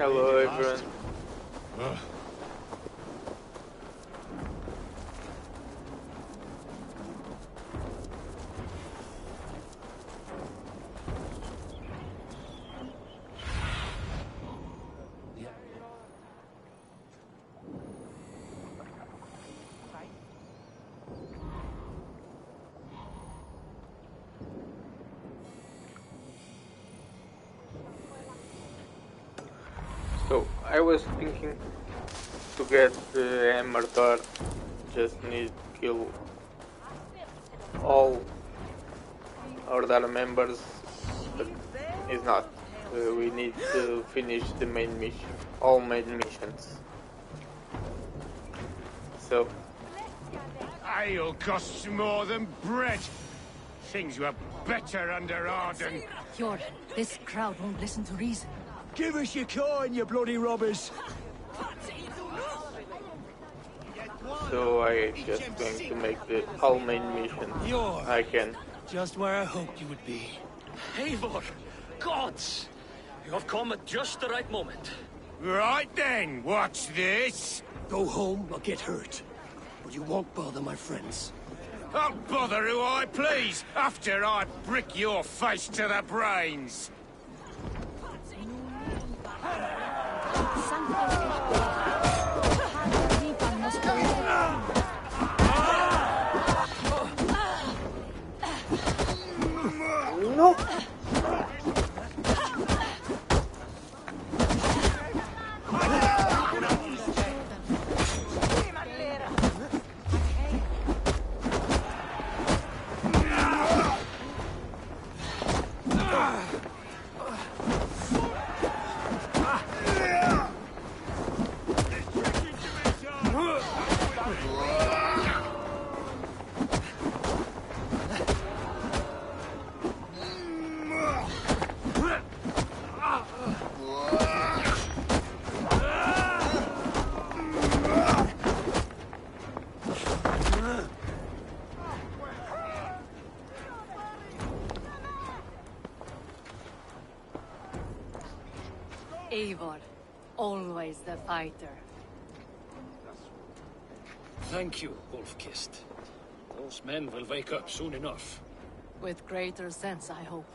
Hello, everyone. So, I was thinking to get the hammer door, just need to kill all Order members, but it's not. We need to finish the main mission, all main missions. So, ale costs more than bread. Things were better under Arden. Fjord, this crowd won't listen to reason. Give us your coin, you bloody robbers! so I just going to make the all main missions I can. Just where I hoped you would be. Eivor! Gods! You have come at just the right moment. Right then, what's this? Go home or get hurt. But you won't bother my friends. I'll bother who I please, after I brick your face to the brains. No! Eivor, always the fighter. Thank you, Wolf-Kissed. Those men will wake up soon enough. With greater sense, I hope.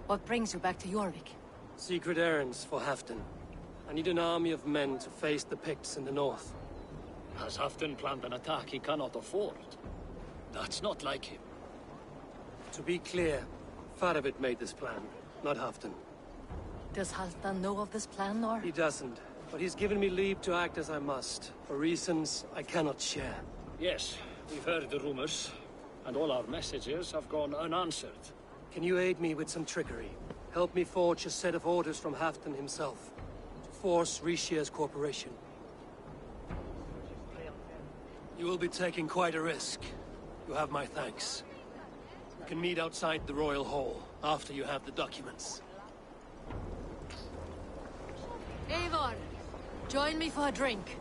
What brings you back to Jorvik? Secret errands for Halfdan. I need an army of men to face the Picts in the north. Has Halfdan planned an attack he cannot afford? That's not like him. To be clear, Faravit made this plan, not Halfdan. Does Halfdan know of this plan, or...? He doesn't, but he's given me leave to act as I must, for reasons I cannot share. Yes, we've heard the rumors, and all our messages have gone unanswered. Can you aid me with some trickery? Help me forge a set of orders from Halfdan himself, to force Rishia's cooperation. You will be taking quite a risk. You have my thanks. We can meet outside the Royal Hall, after you have the documents. Eivor, join me for a drink.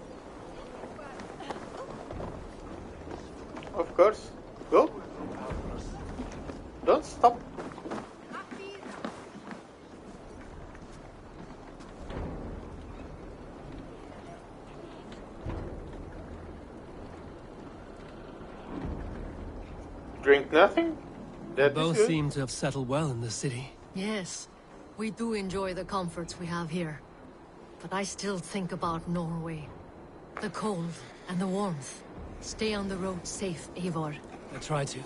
Of course. Go. Don't stop. Drink nothing? That Both is good. seem to have settled well in the city. Yes, we do enjoy the comforts we have here. But I still think about Norway. The cold and the warmth. Stay on the road safe, Eivor. I try to.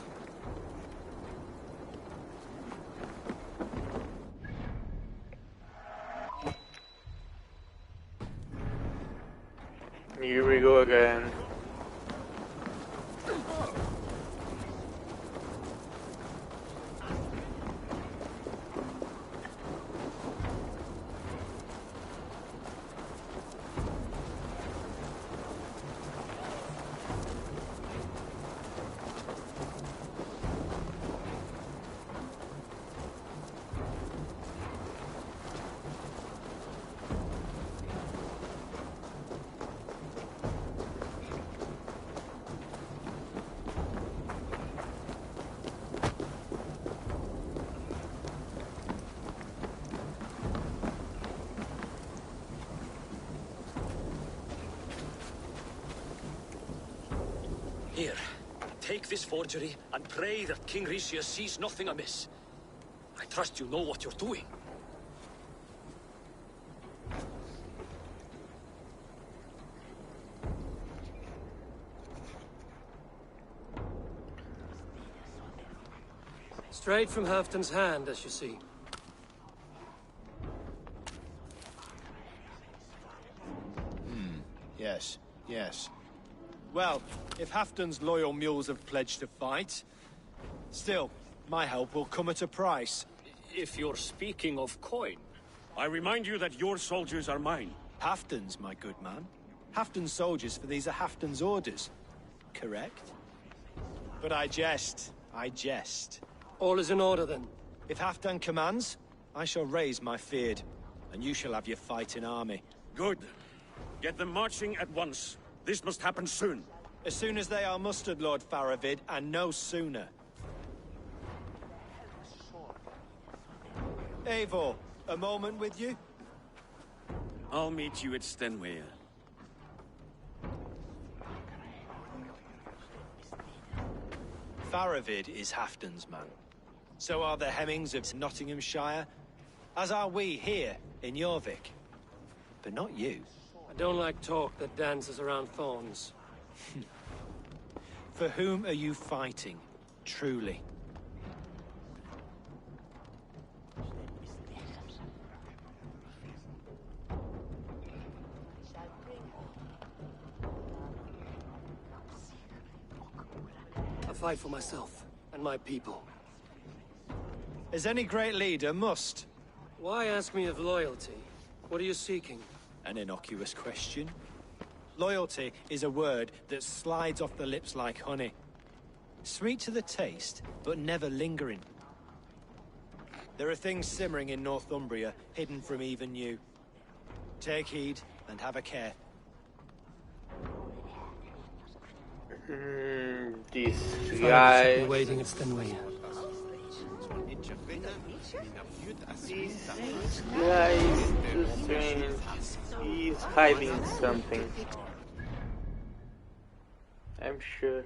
Here we go again. Here, take this forgery and pray that King Ricius sees nothing amiss. I trust you know what you're doing. Straight from Halfton's hand, as you see. Yes, yes. Well, if Halfton's loyal mules have pledged to fight, still, my help will come at a price. If you're speaking of coin. I remind you that your soldiers are mine. Halfton's, my good man. Halfton's soldiers, for these are Halfton's orders. Correct? But I jest. I jest. All is in order, then. If Halfdan commands, I shall raise my feared, and you shall have your fighting army. Good. Get them marching at once. This must happen soon. As soon as they are mustered, Lord Faravid, and no sooner. Eivor, a moment with you? I'll meet you at Stenway. Faravid is Halfdan's man. So are the Hemmings of Nottinghamshire, as are we here in Jorvik. But not you. I don't like talk that dances around thorns. For whom are you fighting, truly? I fight for myself and my people. As any great leader must. Why ask me of loyalty? What are you seeking? An innocuous question. Loyalty is a word that slides off the lips like honey. Sweet to the taste, but never lingering. There are things simmering in Northumbria, hidden from even you. Take heed, and have a care. This Be guy. waiting at Stenway. This guy is too strange. He's hiding something. I'm sure.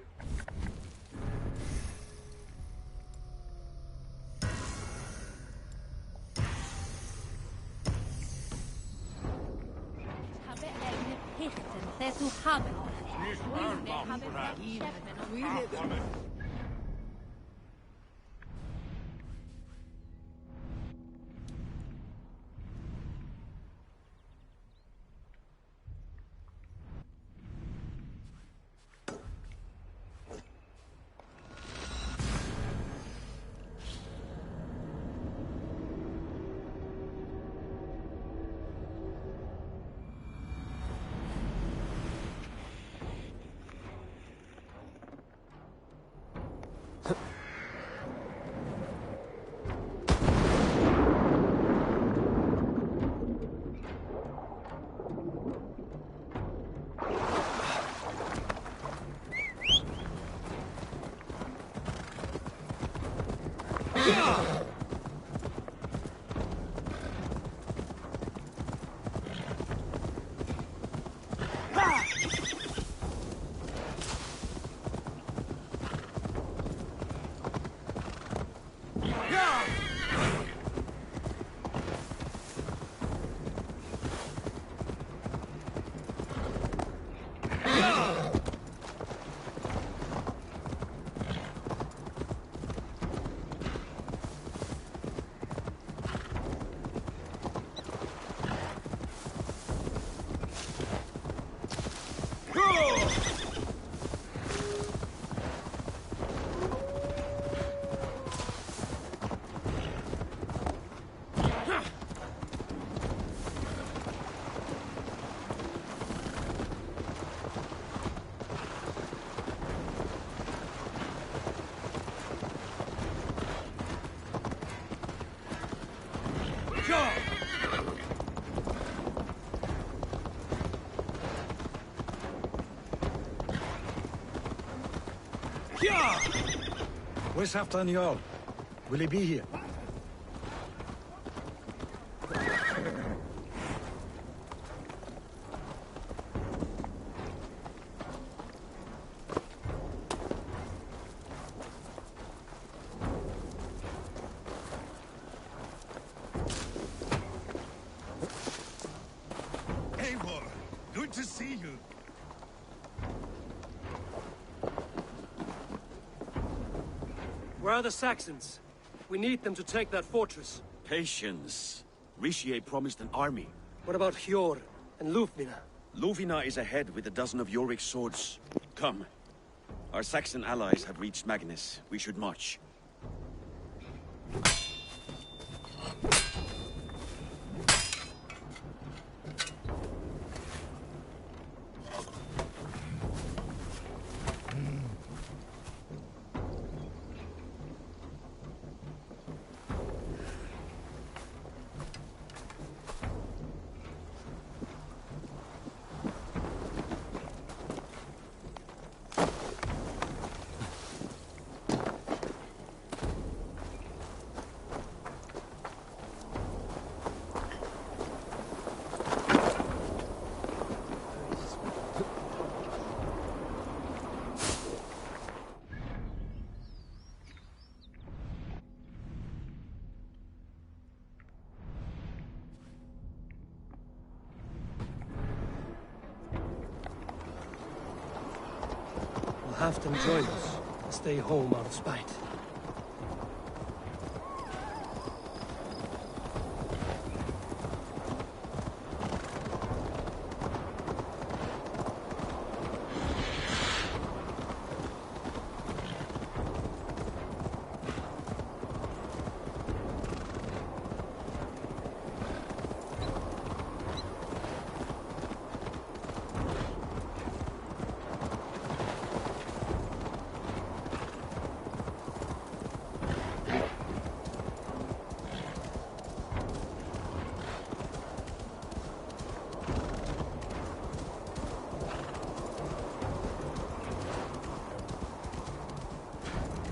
Where's Halfdan Jarl? Will he be here? Good to see you. Where are the Saxons? We need them to take that fortress. Patience. Richier promised an army. What about Hjor and Lufvina? Luvina is ahead with a dozen of Yorick's swords. Come. Our Saxon allies have reached Magnus. We should march. We'll have them join us and stay home out of spite.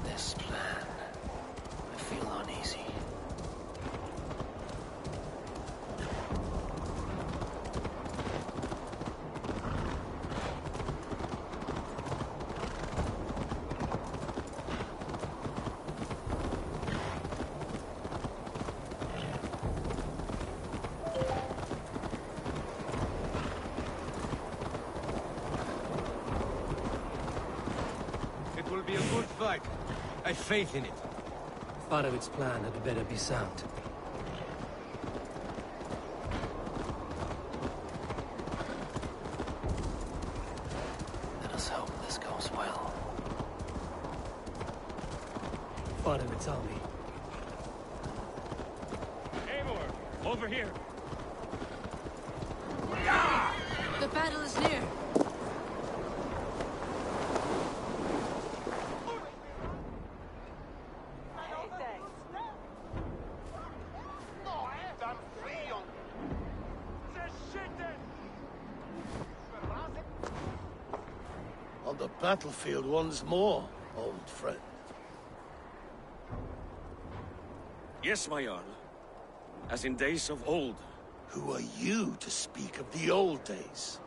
This plan. I feel uneasy. It will be a good fight. I have faith in it. Farovit's plan had better be sound. Let us hope this goes well. Farovit's army. Eivor, over here. The battle is near. On the battlefield once more, old friend. Yes, my Jarl. As in days of old. Who are you to speak of the old days?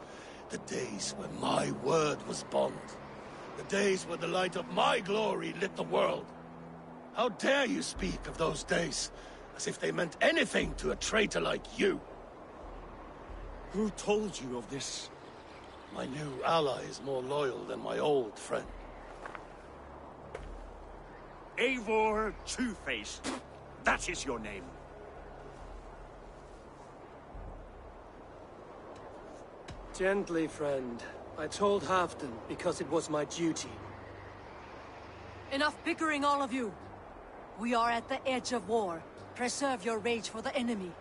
The days when my word was bond. The days when the light of my glory lit the world. How dare you speak of those days as if they meant anything to a traitor like you? Who told you of this? My new ally is more loyal than my old friend. Eivor Two-Faced. That is your name. Gently, friend. I told Halfdan because it was my duty. Enough bickering, all of you. We are at the edge of war. Preserve your rage for the enemy.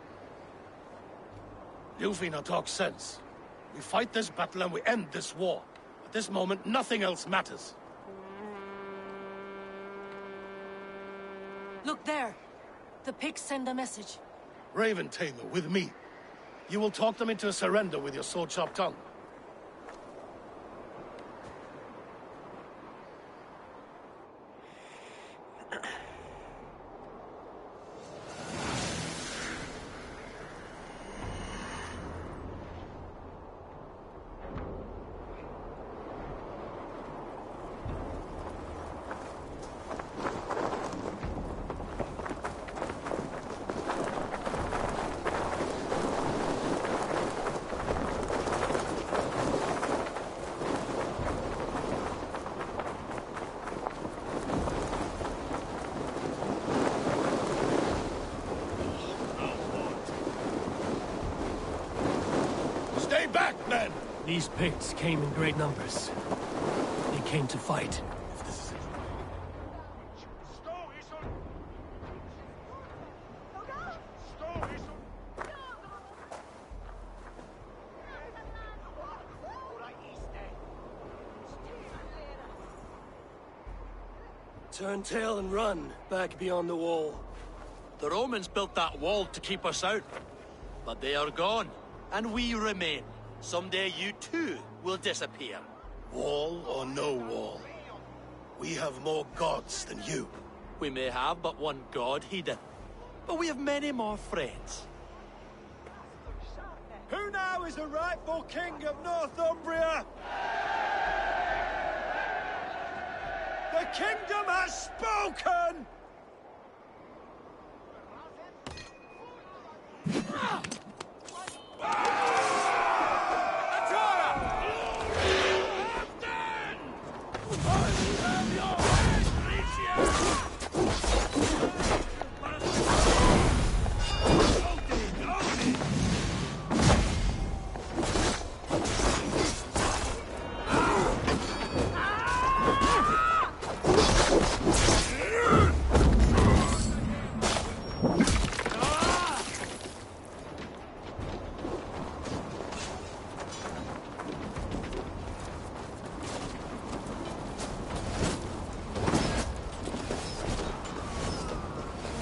Lufina talks sense. We fight this battle and we end this war. At this moment, nothing else matters. Look there. The pigs send a message. Raven Tamer, with me. You will talk them into a surrender with your sword-sharp tongue. These Picts came in great numbers. They came to fight. Turn tail and run, back beyond the wall. The Romans built that wall to keep us out. But they are gone, and we remain. Someday you too will disappear. Wall or no wall, we have more gods than you. We may have but one god, Heathen. But we have many more friends. Who now is the rightful king of Northumbria? The kingdom has spoken!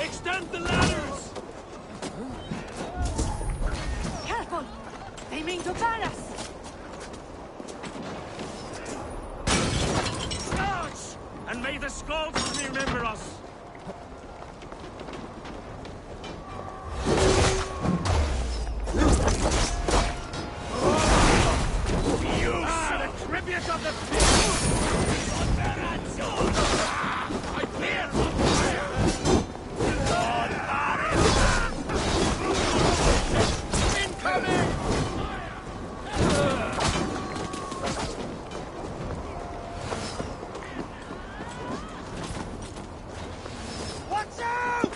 Extend the ladders! Careful! They mean to burn us! Charge! And may the Skalds remember us! The tribute of the I fear incoming! Watch out!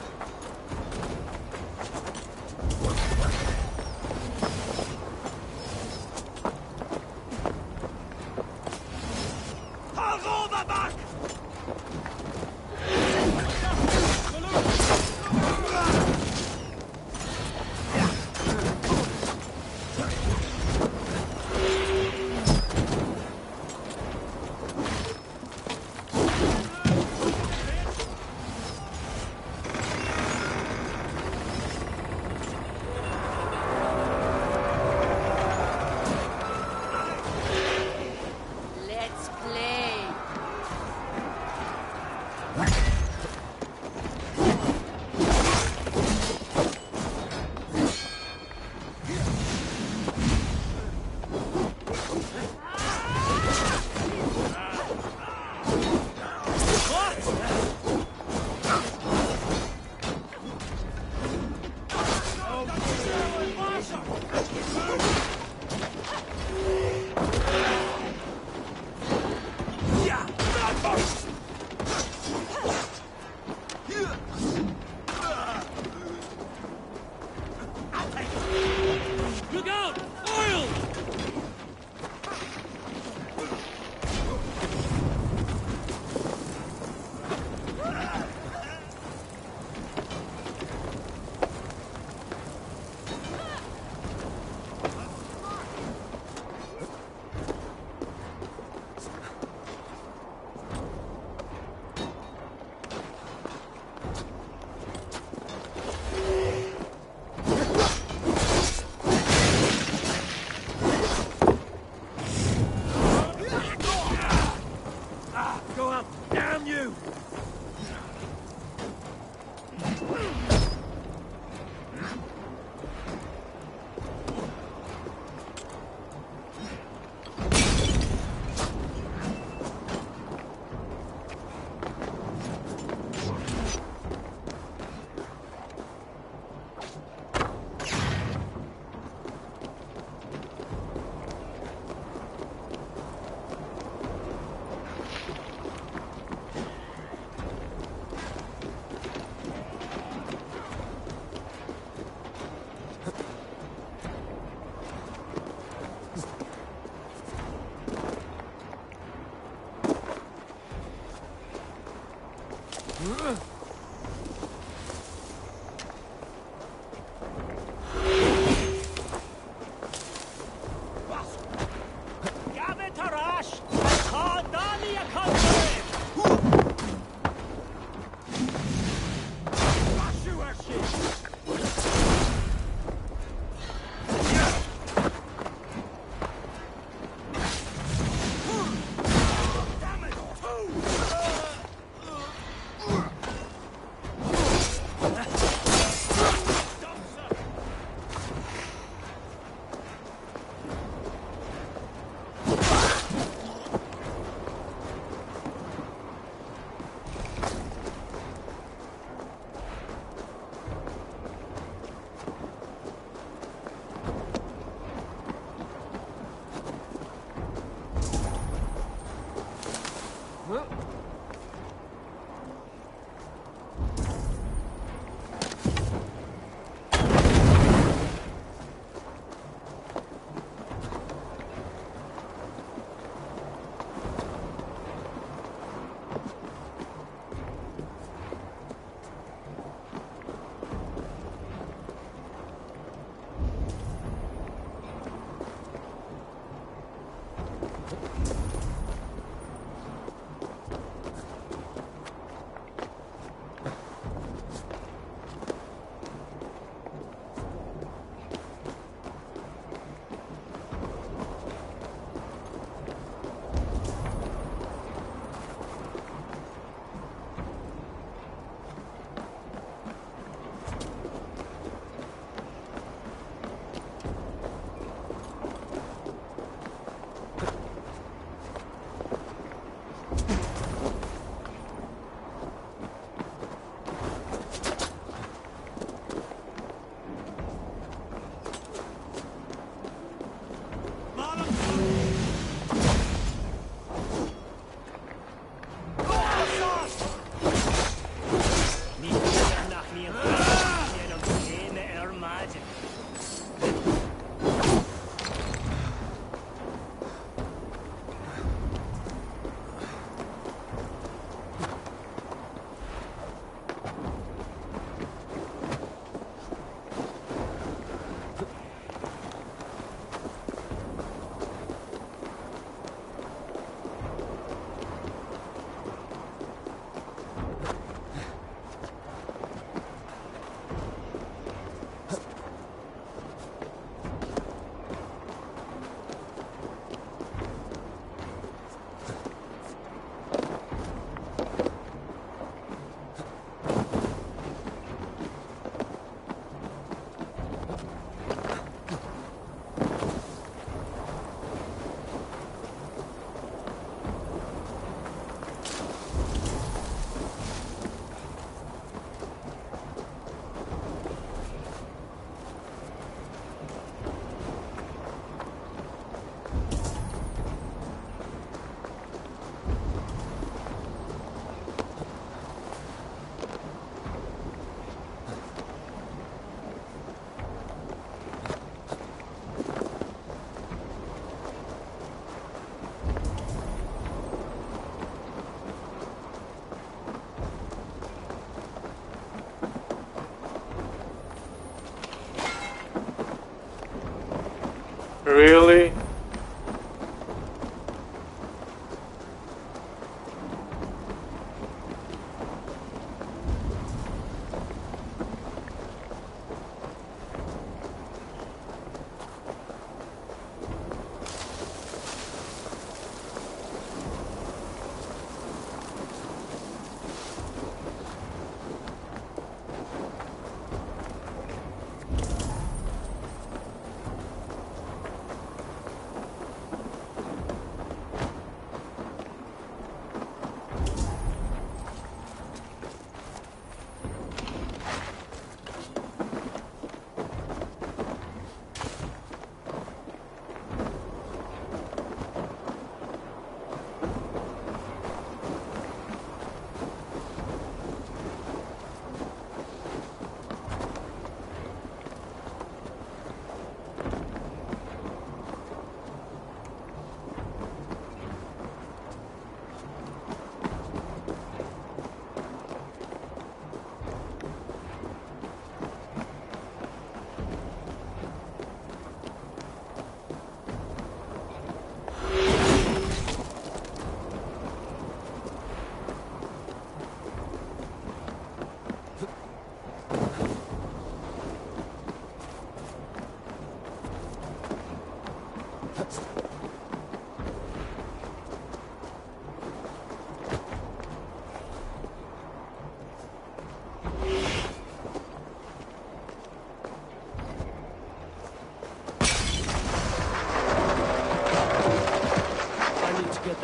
Really?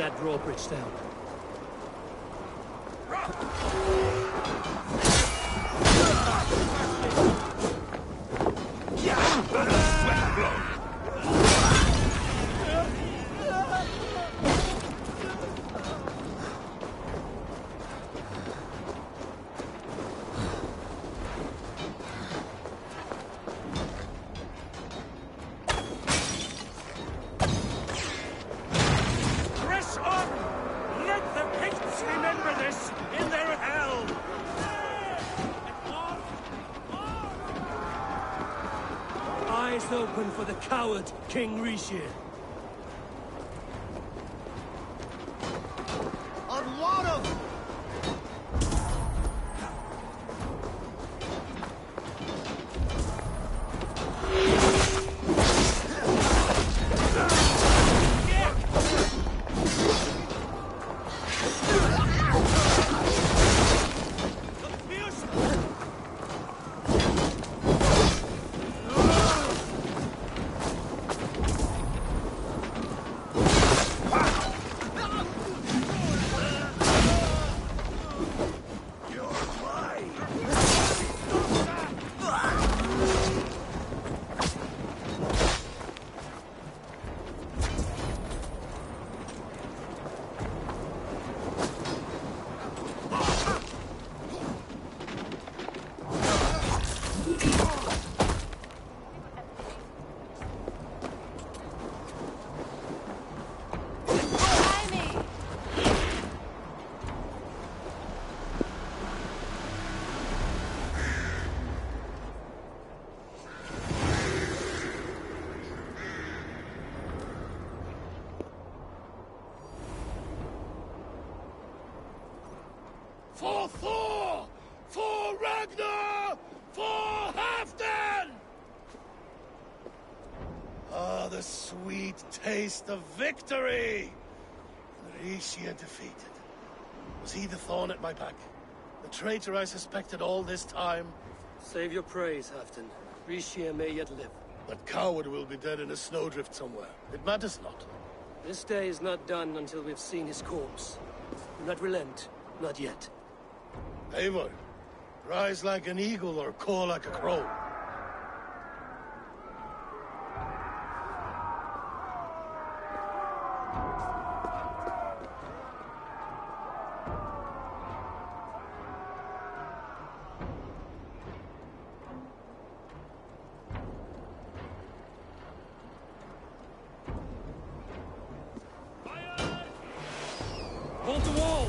that drawbridge down. Press on! Let the Picts remember this in their hell! Eyes open for the coward, King Rishi. On one of them! For Thor! For Ragnar! For Halfdan! Ah, the sweet taste of victory! Rishia defeated. Was he the thorn at my back? The traitor I suspected all this time? Save your praise, Halfdan. Rishia may yet live. That coward will be dead in a snowdrift somewhere. It matters not. This day is not done until we've seen his corpse. Do not relent. Not yet. Eivor, rise like an eagle or caw like a crow. Hold the wall!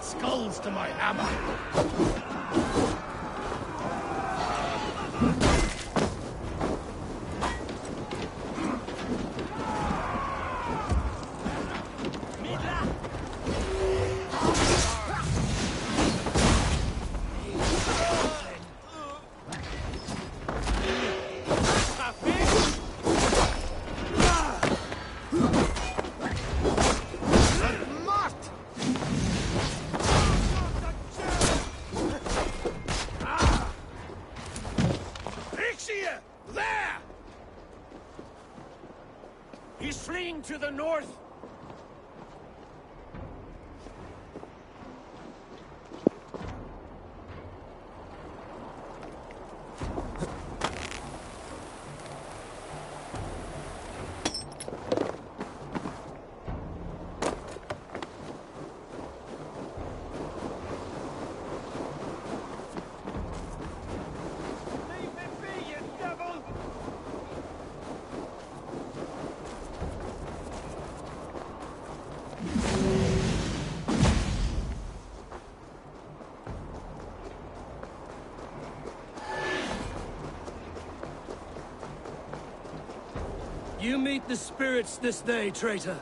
Skulls to my hammer. There! He's fleeing to the north. You meet the spirits this day, traitor.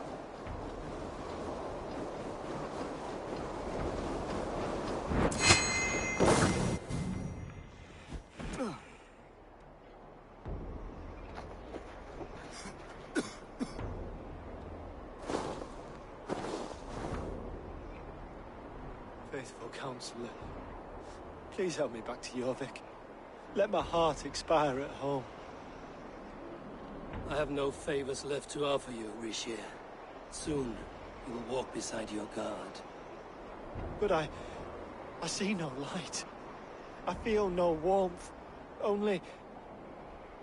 Faithful counselor, please help me back to Jorvik. Let my heart expire at home. I have no favors left to offer you, Richier. Soon, you will walk beside your guard. But I see no light. I feel no warmth. Only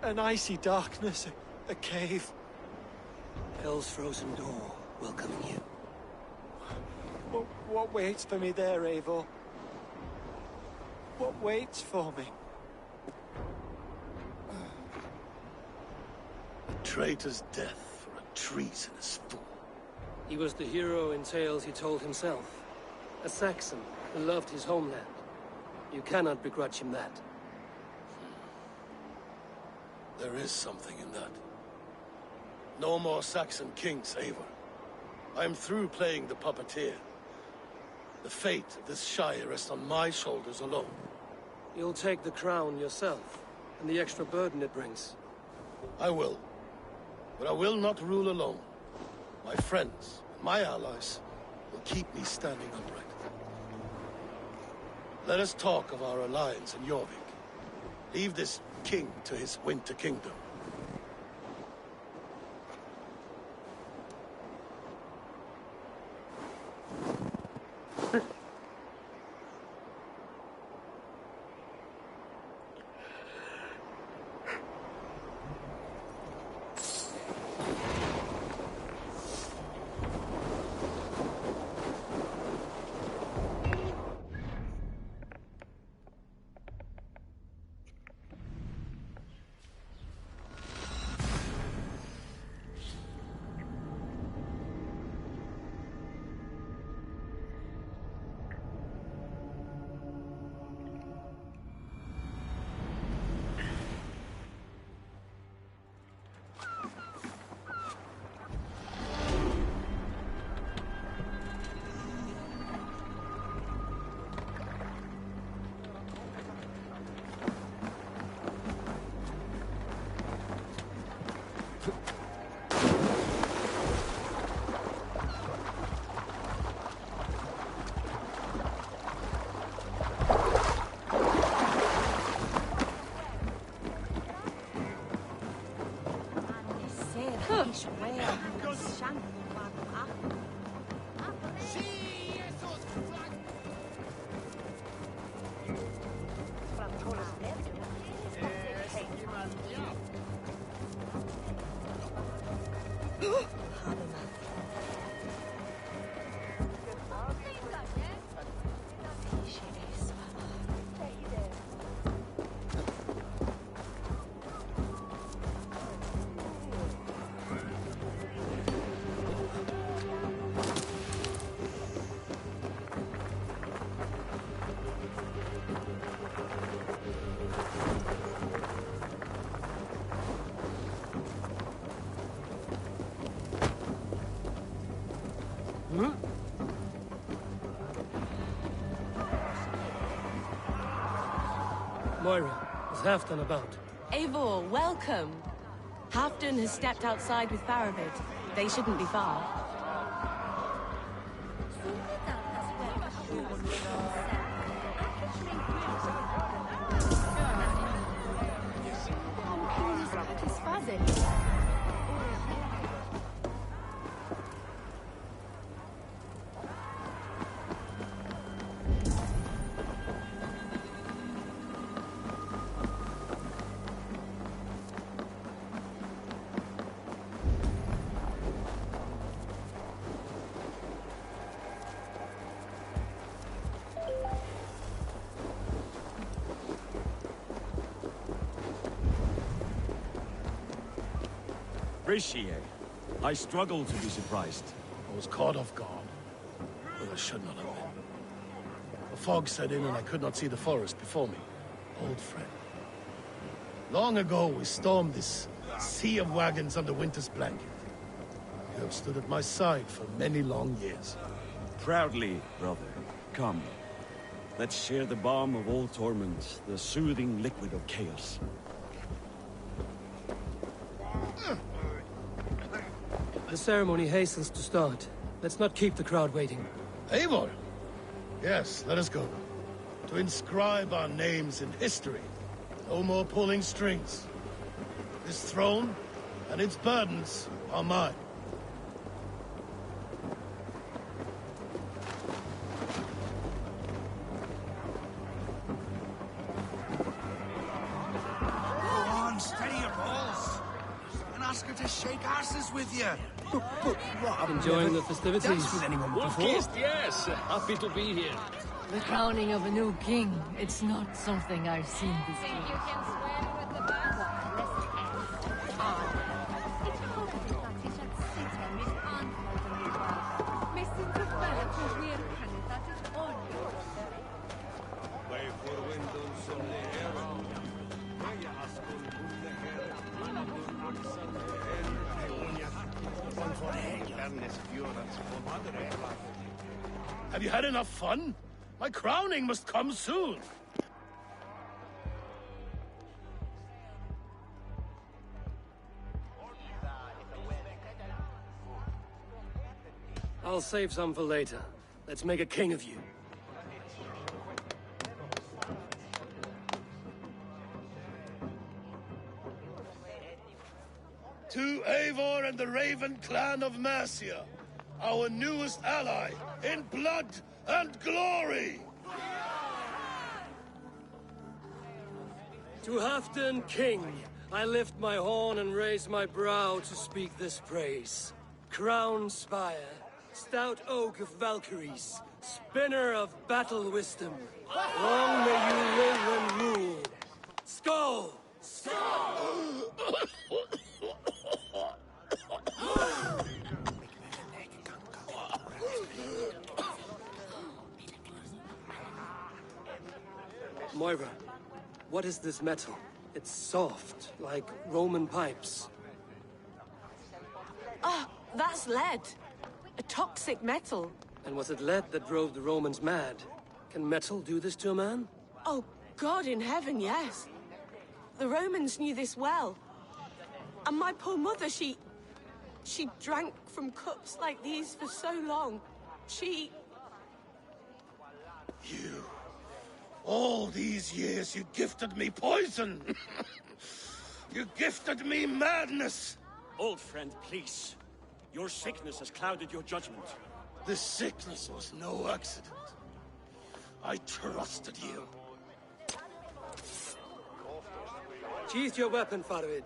an icy darkness, a cave. Hell's frozen door welcoming you. What waits for me there, Eivor? What waits for me? A traitor's death for a treasonous fool. He was the hero in tales he told himself. A Saxon who loved his homeland. You cannot begrudge him that. There is something in that. No more Saxon kings, Eivor. I'm through playing the puppeteer. The fate of this Shire rests on my shoulders alone. You'll take the crown yourself, and the extra burden it brings. I will. But I will not rule alone. My friends, my allies, will keep me standing upright. Let us talk of our alliance in Jorvik. Leave this king to his winter kingdom. Moira, is Halfdan about? Eivor, welcome. Halfdan has stepped outside with Faravid. They shouldn't be far. Richier, I struggle to be surprised. I was caught off guard, but I should not have been. A fog set in and I could not see the forest before me. Old friend. Long ago we stormed this sea of wagons under winter's blanket. You have stood at my side for many long years. Proudly, brother. Come. Let's share the balm of old torment, the soothing liquid of chaos. The ceremony hastens to start. Let's not keep the crowd waiting. Eivor! Yes, let us go. To inscribe our names in history. No more pulling strings. This throne and its burdens are mine. Go on, steady your balls. And ask her to shake asses with you. Enjoying the festivities? Dance with anyone before? Yes. Happy to be here. The crowning of a new king, it's not something I've seen before. Have you had enough fun? My crowning must come soon. I'll save some for later. Let's make a king of you. To Eivor and the Raven clan of Mercia, our newest ally in blood and glory! To Halfdan King, I lift my horn and raise my brow to speak this praise. Crown spire, stout oak of Valkyries, spinner of battle wisdom. Long may you live and rule. Skull! Skull! Moira, what is this metal? It's soft, like Roman pipes. Ah, that's lead. A toxic metal. And was it lead that drove the Romans mad? Can metal do this to a man? Oh, God in heaven, yes. The Romans knew this well. And my poor mother, she drank from cups like these for so long. You... All these years you gifted me poison! You gifted me madness! Old friend, please. Your sickness has clouded your judgment. This sickness was no accident. I trusted you. Sheath your weapon, Farvid.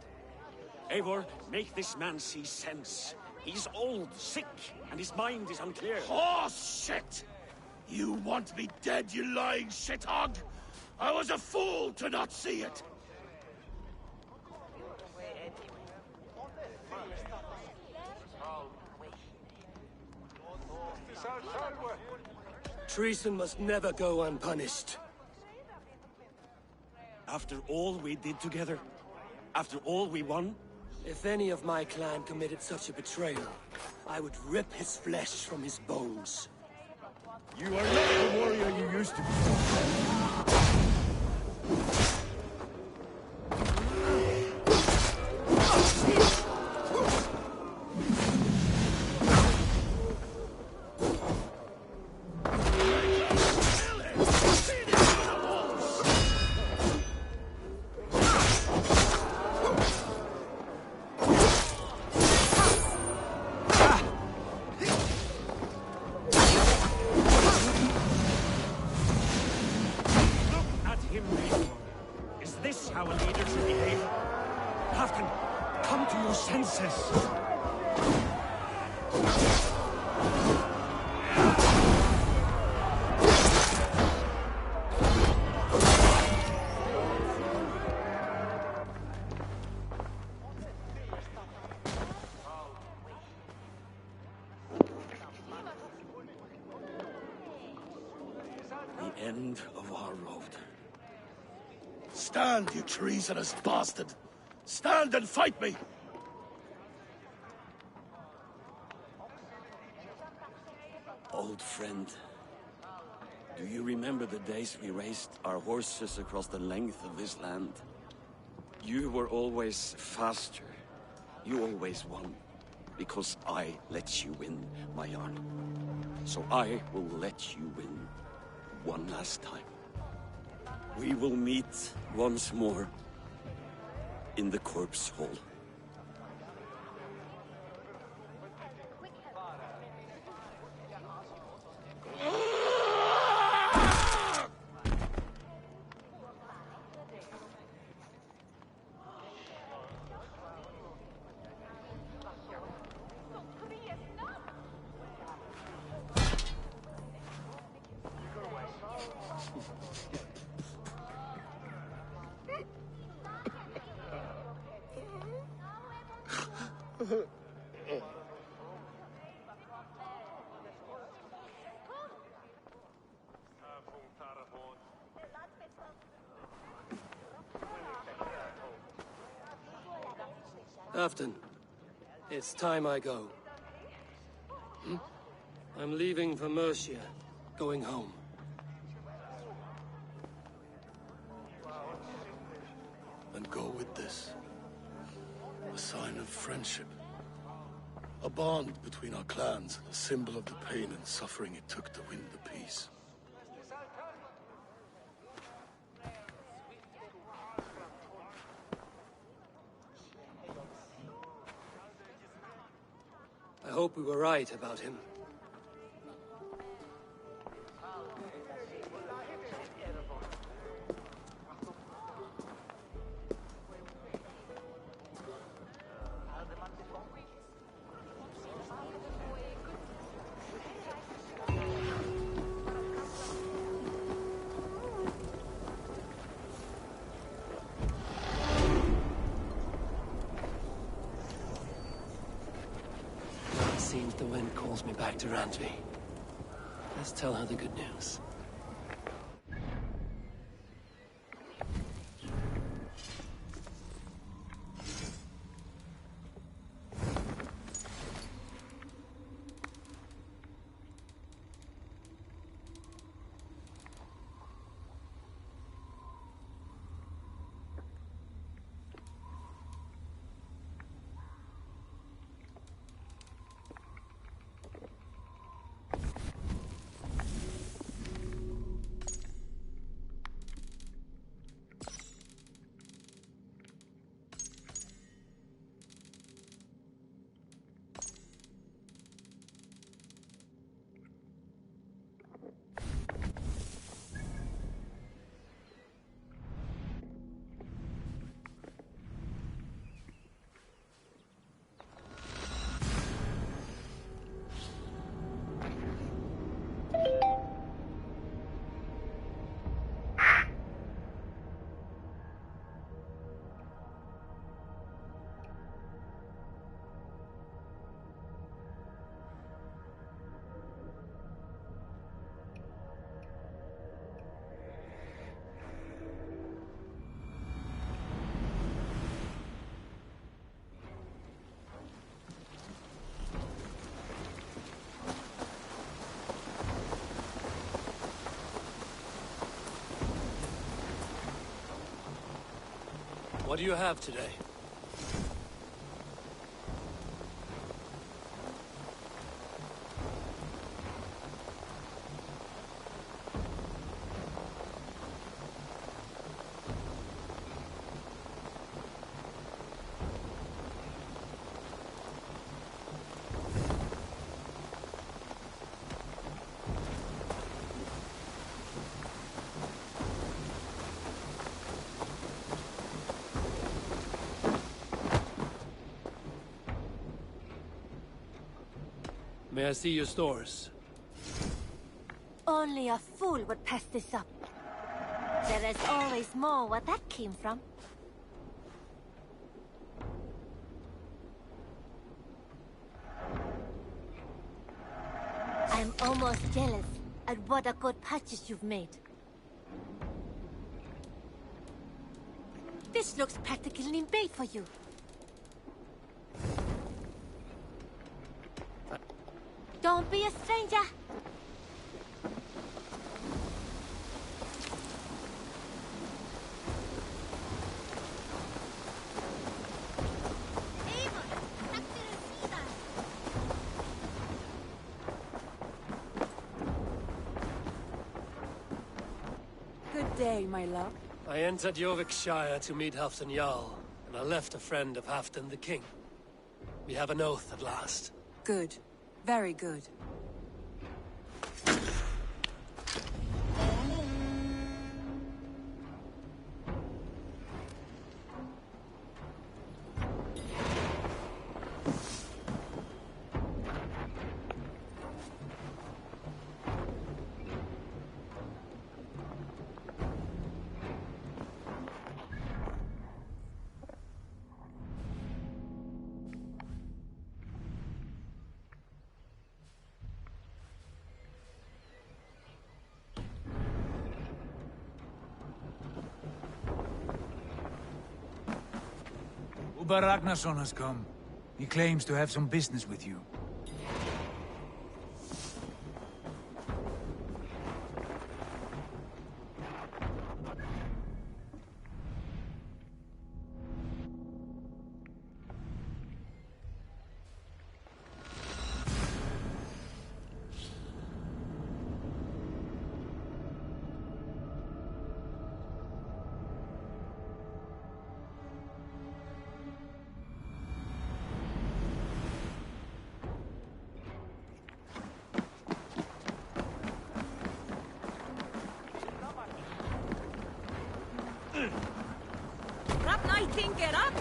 Eivor, make this man see sense. He's old, sick, and his mind is unclear. Horse shit! You want me dead, you lying shithog? I was a fool to not see it! Treason must never go unpunished. After all we did together? After all we won? If any of my clan committed such a betrayal, I would rip his flesh from his bones. You are not the warrior you used to be. End of our road. Stand, you treasonous bastard! Stand and fight me! Old friend, do you remember the days we raced our horses across the length of this land? You were always faster. You always won. Because I let you win, my Jarl. So I will let you win one last time. We will meet once more in the corpse hall. Afton, it's time I go. I'm leaving for Mercia, going home. And go with this. A sign of friendship. A bond between our clans, a symbol of the pain and suffering it took to win the peace. I hope we were right about him. Seems the wind calls me back to Randvi. Let's tell her the good news. What do you have today? May I see your stores? Only a fool would pass this up. There is always more where that came from. I'm almost jealous at what a good purchase you've made. This looks practically made for you. Don't be a stranger. Good day, my love. I entered Jorvikshire to meet Halfdan Jarl, and I left a friend of Halfdan the King. We have an oath at last. Good. Very good. Uber Ragnarsson has come. He claims to have some business with you. Get up!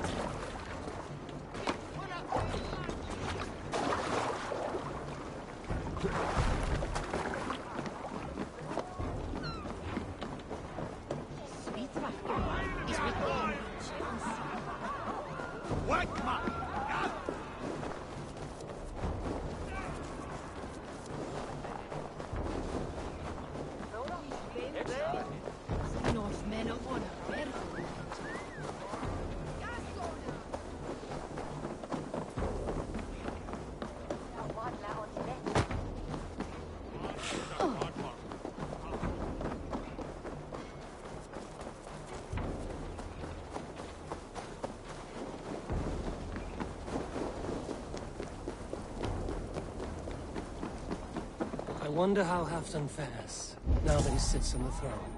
I wonder how Halfdan fares, now that he sits on the throne.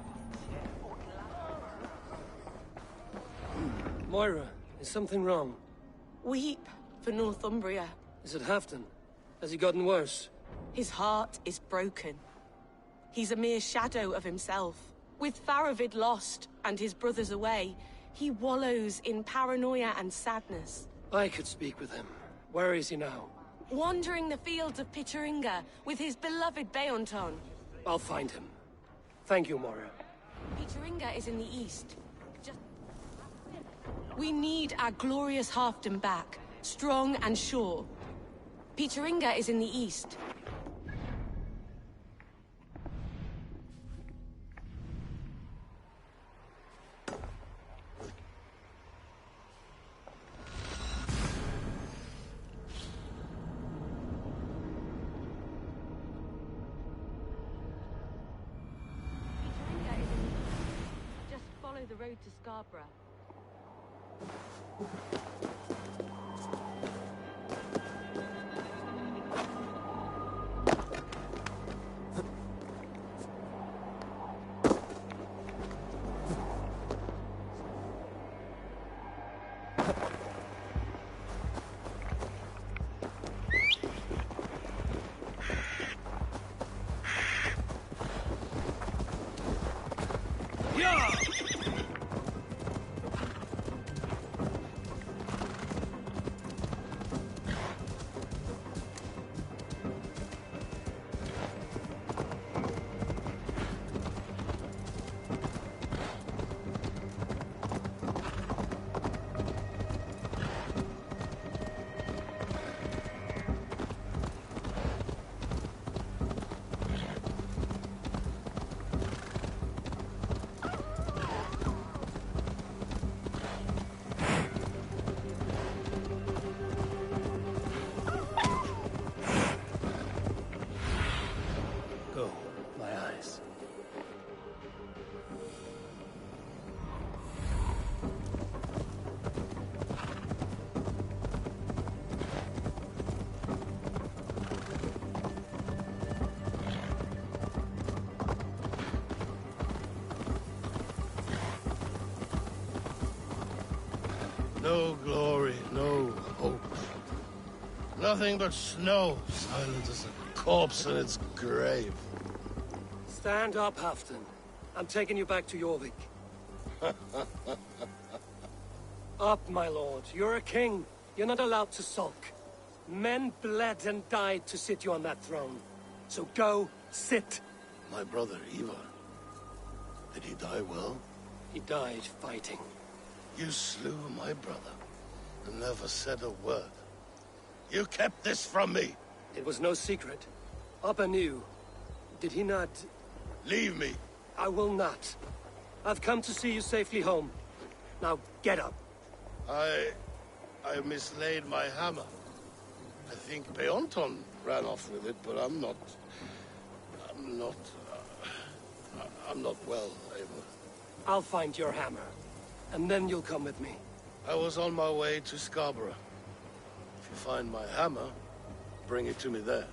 Moira, is something wrong? Weep for Northumbria. Is it Halfdan? Has he gotten worse? His heart is broken. He's a mere shadow of himself. With Faravid lost and his brothers away, he wallows in paranoia and sadness. I could speak with him. Where is he now? Wandering the fields of Pittaringa with his beloved Beonton. I'll find him. Thank you, Moira. Pittaringa is in the east. We need our glorious Halfdan back, strong and sure. Pittaringa is in the east. The road to Scarborough. my eyes. No glory, no hope. Nothing but snow, silent as a corpse in its grave. Stand up, Halfdan. I'm taking you back to Jorvik. Up, my lord. You're a king. You're not allowed to sulk. Men bled and died to sit you on that throne. So go, sit. My brother, Ivar. Did he die well? He died fighting. You slew my brother and never said a word. You kept this from me. It was no secret. Appa knew. Did he not? Leave me. I will not. I've come to see you safely home. Now get up. I mislaid my hammer. I think Beonton ran off with it, but I'm not well, Eivor. I'll find your hammer, and then you'll come with me. I was on my way to Scarborough. If you find my hammer, bring it to me there.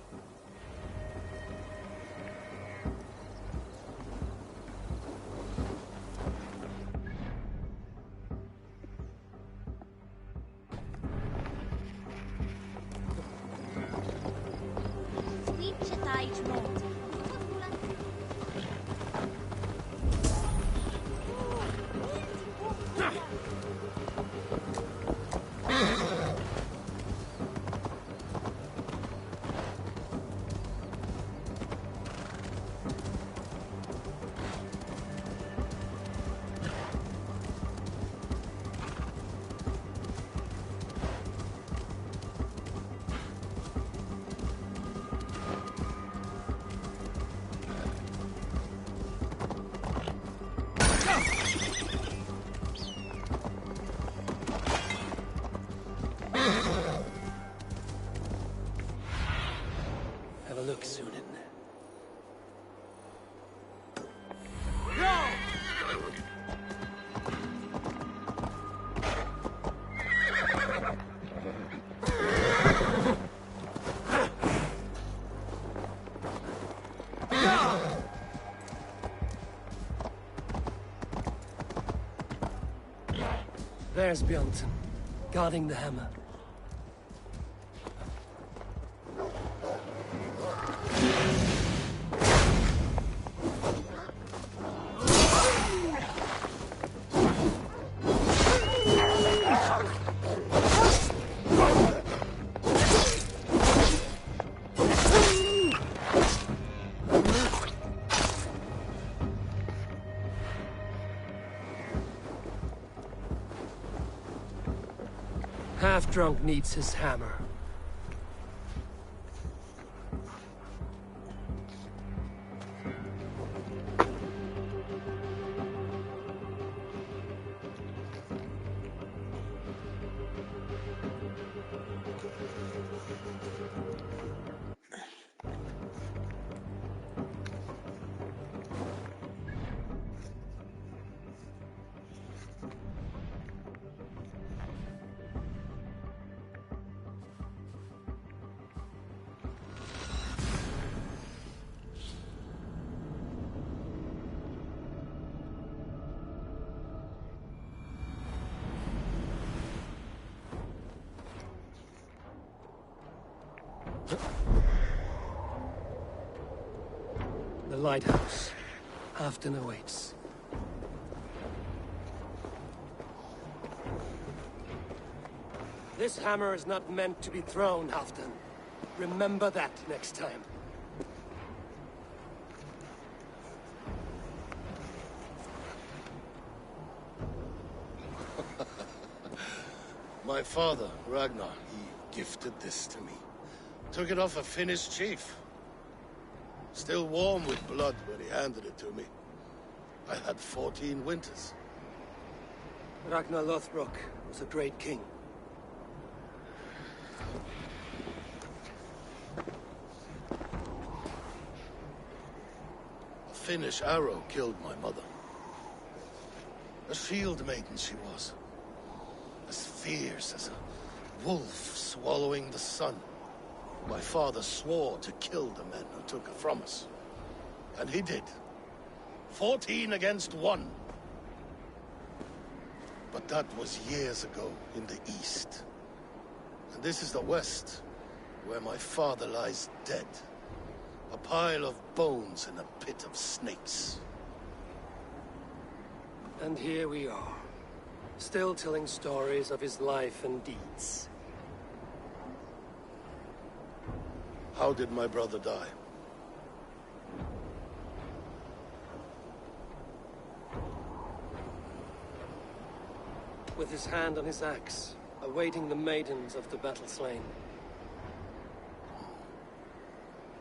Have a look, Sunan. There's Bjornson, guarding the hammer. Half-drunk needs his hammer. The lighthouse. Halfdan awaits. This hammer is not meant to be thrown, Halfdan. Remember that next time. My father, Ragnar, he gifted this to me. Took it off a Finnish chief. Still warm with blood when he handed it to me. I had 14 winters. Ragnar Lothbrok was a great king. Finnish arrow killed my mother. A shield maiden she was. As fierce as a wolf swallowing the sun. My father swore to kill the men who took her from us. And he did. 14 against 1. But that was years ago in the east. And this is the west, where my father lies dead. A pile of bones in a pit of snakes. And here we are, still telling stories of his life and deeds. How did my brother die? With his hand on his axe, awaiting the maidens of the battle slain.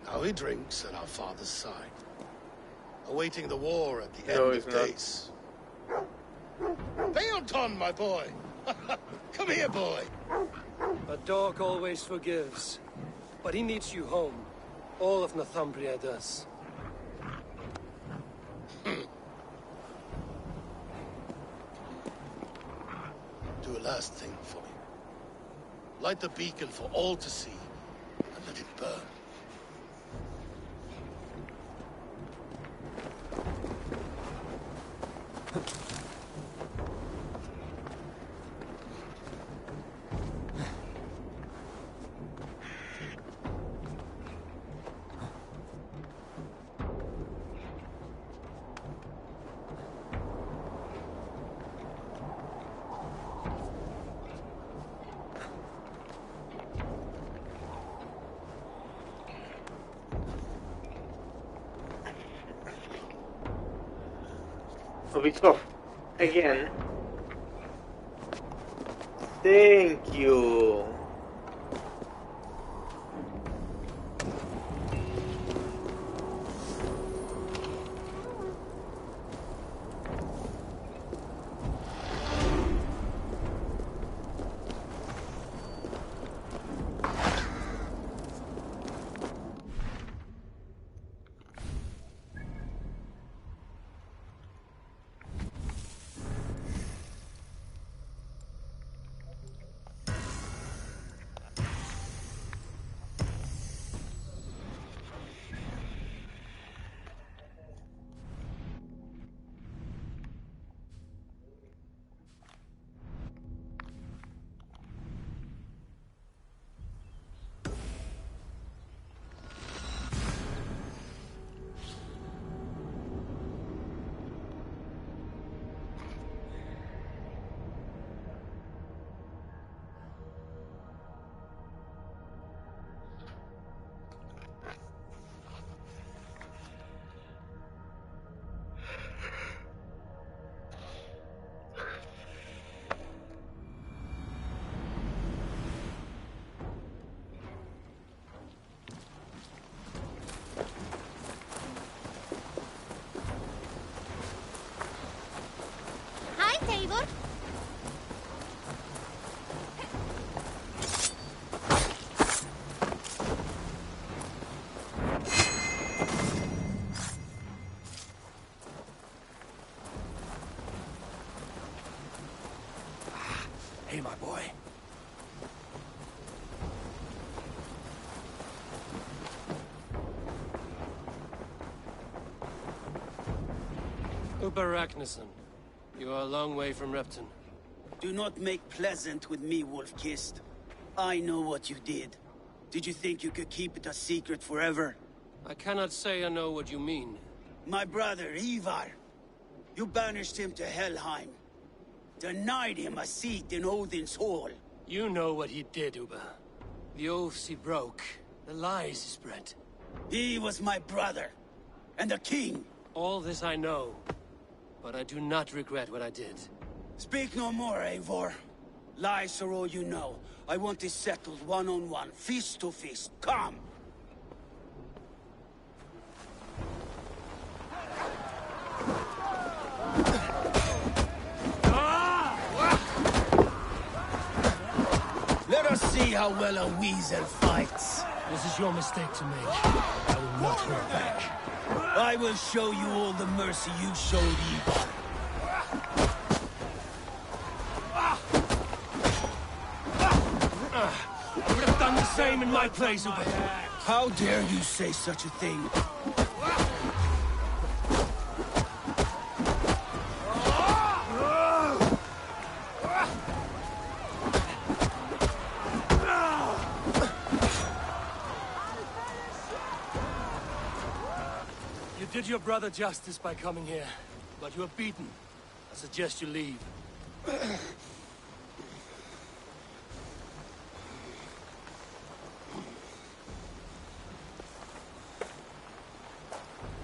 Now he drinks at our father's side, awaiting the war at the No, end he's of not. days. Beelton, my boy! Come here, boy! A dog always forgives, but he needs you home. All of Northumbria does. Do a last thing for me. Light the beacon for all to see, and let it burn. Ubisoft, again. Thank you. Taylor? Hey, my boy. Uber Ragnarsson, you are a long way from Repton. Do not make pleasant with me, Wolf-Kissed. I know what you did. Did you think you could keep it a secret forever? I cannot say I know what you mean. My brother, Ivar. You banished him to Helheim. Denied him a seat in Odin's hall. You know what he did, Uber. The oaths he broke. The lies he spread. He was my brother. And a king. All this I know. But I do not regret what I did. Speak no more, Eivor. Lies are all you know. I want this settled one-on-one, fist to fist. Come! Let us see how well a weasel fights. This is your mistake to make. I will not hurt back. I will show you all the mercy you showed Ivar. I would have done the same in my place, Uber. How dare you say such a thing? You did your brother justice by coming here, but you are beaten. I suggest you leave.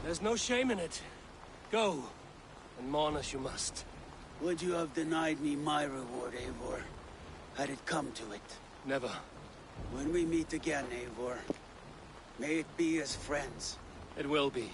There's no shame in it. Go, and mourn as you must. Would you have denied me my reward, Eivor? Had it come to it? Never. When we meet again, Eivor, may it be as friends. It will be.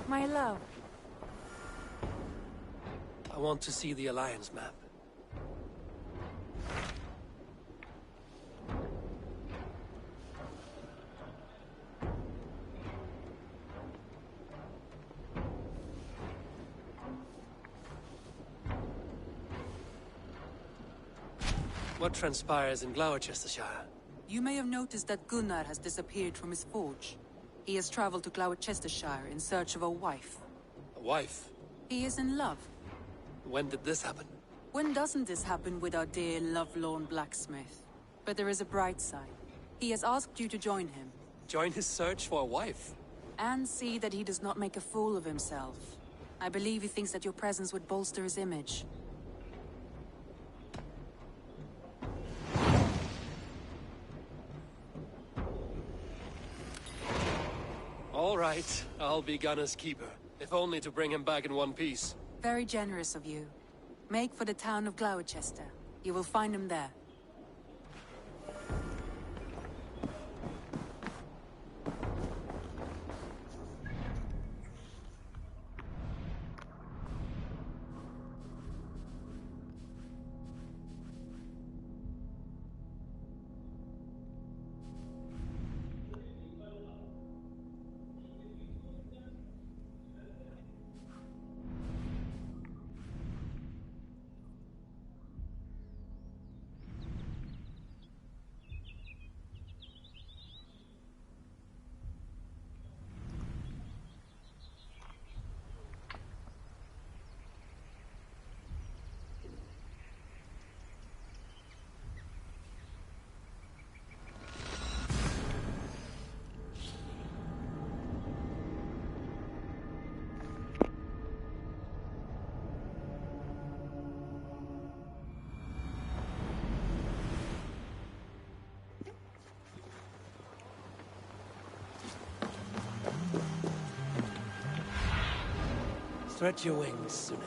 My love. I want to see the Alliance map. What transpires in Gloucestershire? You may have noticed that Gunnar has disappeared from his forge. He has traveled to Gloucestershire in search of a wife. A wife? He is in love. When did this happen? When doesn't this happen with our dear lovelorn blacksmith? But there is a bright side. He has asked you to join him. Join his search for a wife? And see that he does not make a fool of himself. I believe he thinks that your presence would bolster his image. All right, I'll be Gunner's keeper, if only to bring him back in one piece. Very generous of you. Make for the town of Gloucester. You will find him there. Stretch your wings, Sunan.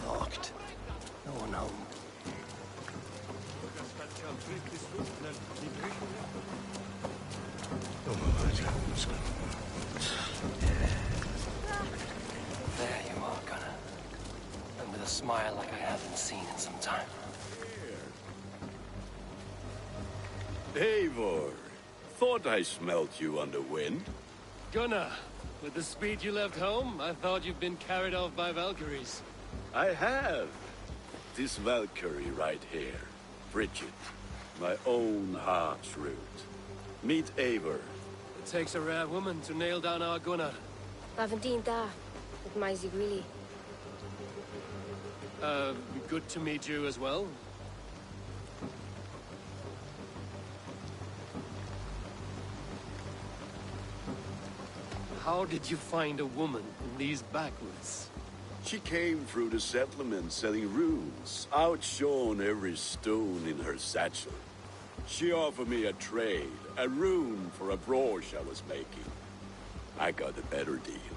Locked. No one home. There you are, Gunnar. And with a smile like I haven't seen in some time. Eivor, thought I smelt you on the wind. Gunnar, with the speed you left home, I thought you'd been carried off by Valkyries. I have. This Valkyrie right here. Bridget. My own heart's root. Meet Eivor. It takes a rare woman to nail down our Gunnar. Ravendine da, with my Zigrili. Good to meet you as well. How did you find a woman in these backwoods? She came through the settlement selling runes, outshone every stone in her satchel. She offered me a trade, a rune for a brooch I was making. I got a better deal.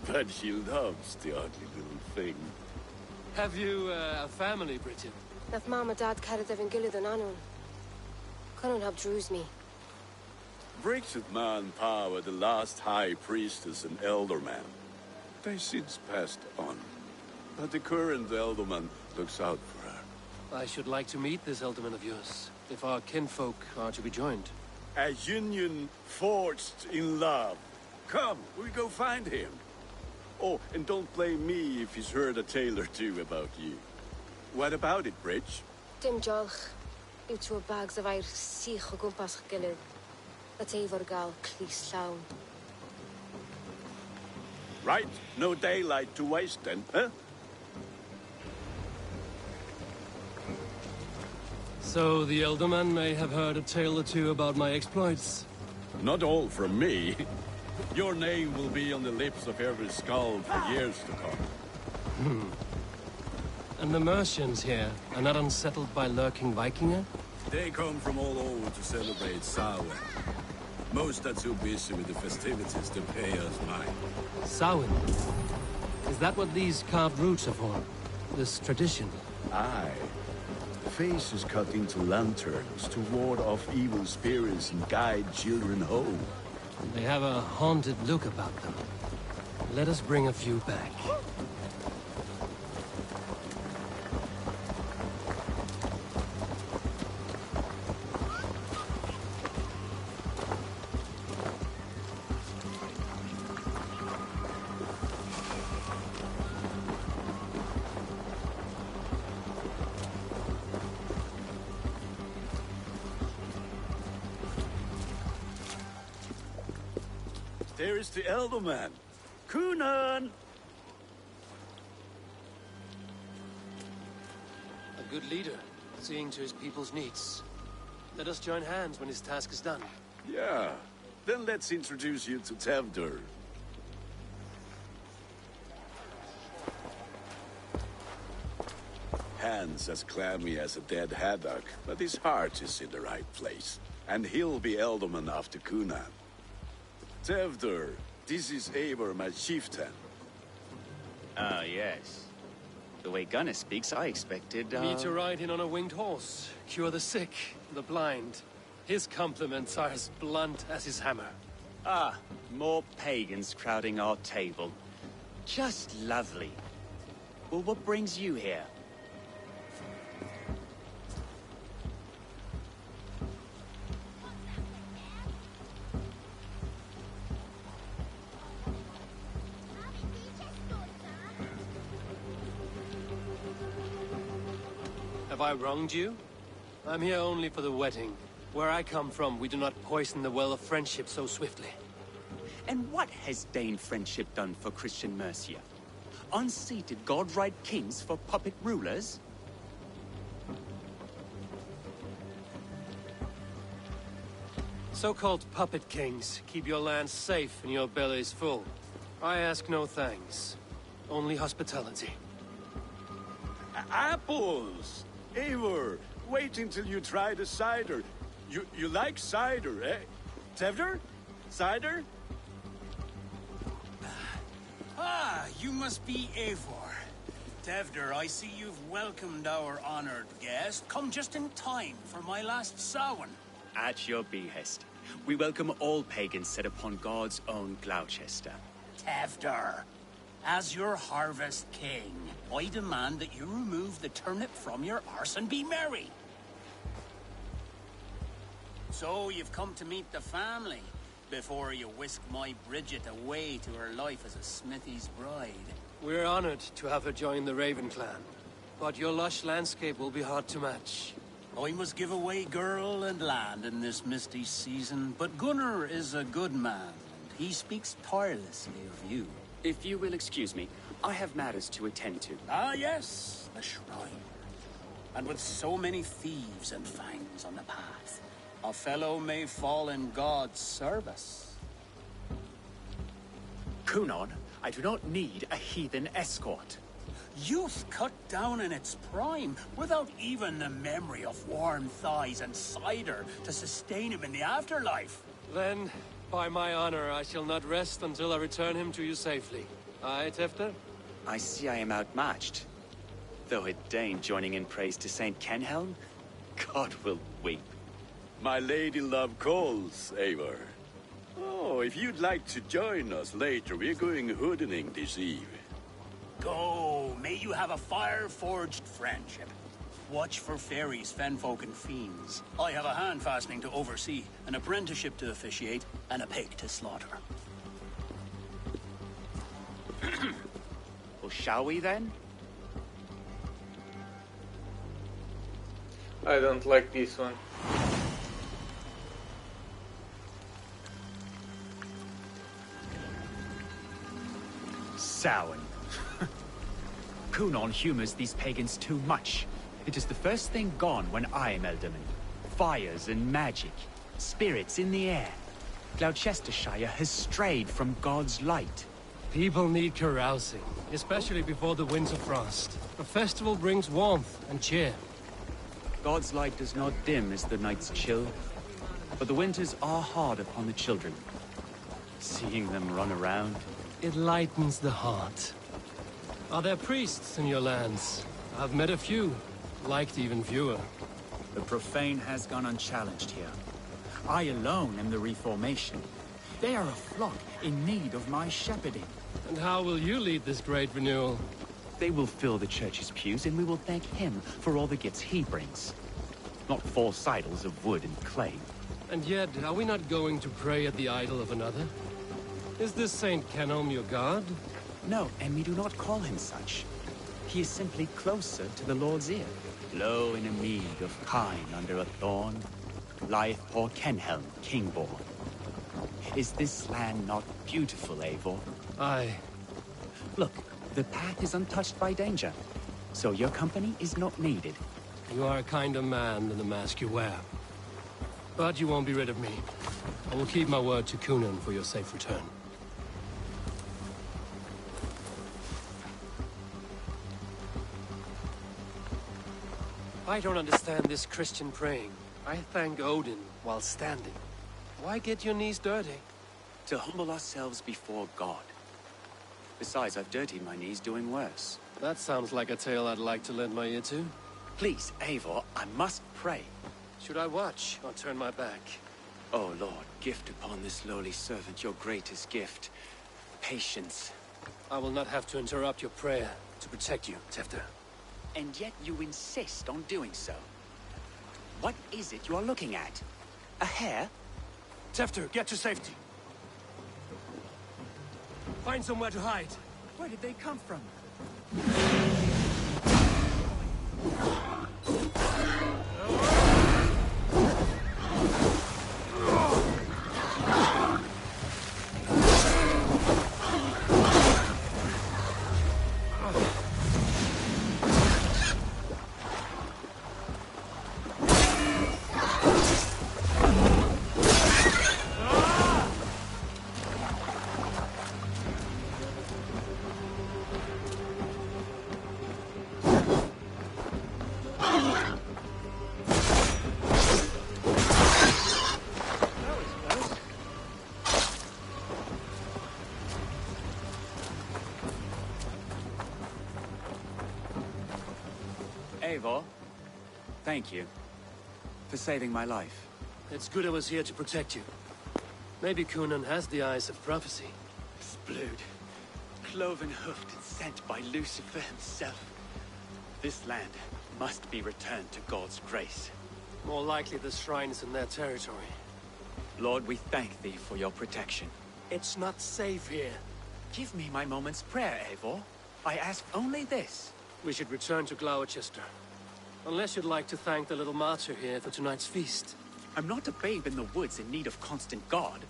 But she loves the ugly little thing. Have you a family, Bridget? Nath Mama Dad carried Evan Gillid on Anun. Couldn't have drews me. Bridget Man Pa were the last high priestess and elderman. They since passed on. But the current elderman looks out for her. I should like to meet this elderman of yours, if our kinfolk are to be joined. A union forged in love. Come, we'll go find him. Oh, and don't blame me if he's heard a tale or two about you. What about it, Bridge? Dim Jolch. You two bags of air sich o gwmpas Gillid. That Eivor gal clis llawn. Right, no daylight to waste then, huh? So the elderman may have heard a tale or two about my exploits. Not all from me. Your name will be on the lips of every skull for years to come. And the Mercians here are not unsettled by lurking Vikinger? They come from all over to celebrate Samhain. Most are too busy with the festivities to pay us mind. Samhain? Is that what these carved roots are for? This tradition? Aye. The face is cut into lanterns to ward off evil spirits and guide children home. They have a haunted look about them. Let us bring a few back. There is the Elderman. Kunan! A good leader, seeing to his people's needs. Let us join hands when his task is done. Yeah. Then let's introduce you to Tevdur. Hands as clammy as a dead haddock, but his heart is in the right place. And he'll be Elderman after Kunan. Tevdur, this is Eivor, my chieftain. Ah, yes. The way Gunnar speaks, I expected, Me to ride in on a winged horse, cure the sick, the blind. His compliments are as blunt as his hammer. Ah, more pagans crowding our table. Just lovely. Well, what brings you here? Have I wronged you? I'm here only for the wedding. Where I come from, we do not poison the well of friendship so swiftly. And what has Dane friendship done for Christian Mercia? Unseated god-right kings for puppet rulers? So-called puppet kings keep your lands safe and your bellies full. I ask no thanks, only hospitality. Apples! Eivor, wait until you try the cider. You like cider, eh? Tevder? Cider? Ah, you must be Eivor. Tevder, I see you've welcomed our honored guest. Come just in time for my last Samhain. At your behest. We welcome all pagans set upon God's own Gloucester. Tevder, as your harvest king, I demand that you remove the turnip from your arse and be merry. So you've come to meet the family before you whisk my Bridget away to her life as a smithy's bride. We're honored to have her join the Raven clan, but your lush landscape will be hard to match. I must give away girl and land in this misty season, but Gunnar is a good man, and he speaks tirelessly of you. If you will excuse me, I have matters to attend to. Ah, yes, the shrine. And with so many thieves and fangs on the path, a fellow may fall in God's service. Kunon, I do not need a heathen escort. Youth cut down in its prime, without even the memory of warm thighs and cider to sustain him in the afterlife. Then, by my honor, I shall not rest until I return him to you safely. Aye, Tefter? I see I am outmatched. Though a Dane joining in praise to Saint Kenhelm, God will weep. My lady love calls, Eivor. Oh, if you'd like to join us later, we're going hoodening this eve. Go, may you have a fire-forged friendship. Watch for fairies, fenfolk, and fiends. I have a hand fastening to oversee, an apprenticeship to officiate, and a pig to slaughter. Well, shall we then? I don't like this one. Samhain. Kunon humors these pagans too much. It is the first thing gone when I am Elderman. Fires and magic. Spirits in the air. Gloucestershire has strayed from God's light. People need carousing, especially before the winter frost. A festival brings warmth and cheer. God's light does not dim as the nights chill, but the winters are hard upon the children. Seeing them run around, it lightens the heart. Are there priests in your lands? I've met a few, liked even fewer. The profane has gone unchallenged here. I alone am the reformation. They are a flock in need of my shepherding. And how will you lead this great renewal? They will fill the church's pews, and we will thank him for all the gifts he brings. Not false idols of wood and clay. And yet, are we not going to pray at the idol of another? Is this Saint Kenhelm your god? No, and we do not call him such. He is simply closer to the Lord's ear. Low in a mead of kine under a thorn, lieth poor Kenhelm, king-born. Is this land not beautiful, Eivor? Aye. Look, the path is untouched by danger, so your company is not needed. You are a kinder man than the mask you wear. But you won't be rid of me. I will keep my word to Kunon for your safe return. I don't understand this Christian praying. I thank Odin while standing. Why get your knees dirty? To humble ourselves before God. Besides, I've dirtied my knees doing worse. That sounds like a tale I'd like to lend my ear to. Please, Eivor, I must pray. Should I watch or turn my back? Oh Lord, gift upon this lowly servant your greatest gift. Patience. I will not have to interrupt your prayer to protect you, Tefter. And yet you insist on doing so. What is it you are looking at? A hare? Tefter, get to safety. Find somewhere to hide. Where did they come from? Eivor, thank you for saving my life. It's good I was here to protect you. Maybe Conan has the eyes of prophecy. Blood, cloven-hoofed and sent by Lucifer himself. This land must be returned to God's grace. More likely the shrine is in their territory. Lord, we thank thee for your protection. It's not safe here. Give me my moment's prayer, Eivor. I ask only this. We should return to Gloucester. Unless you'd like to thank the little martyr here for tonight's feast. I'm not a babe in the woods in need of constant guard.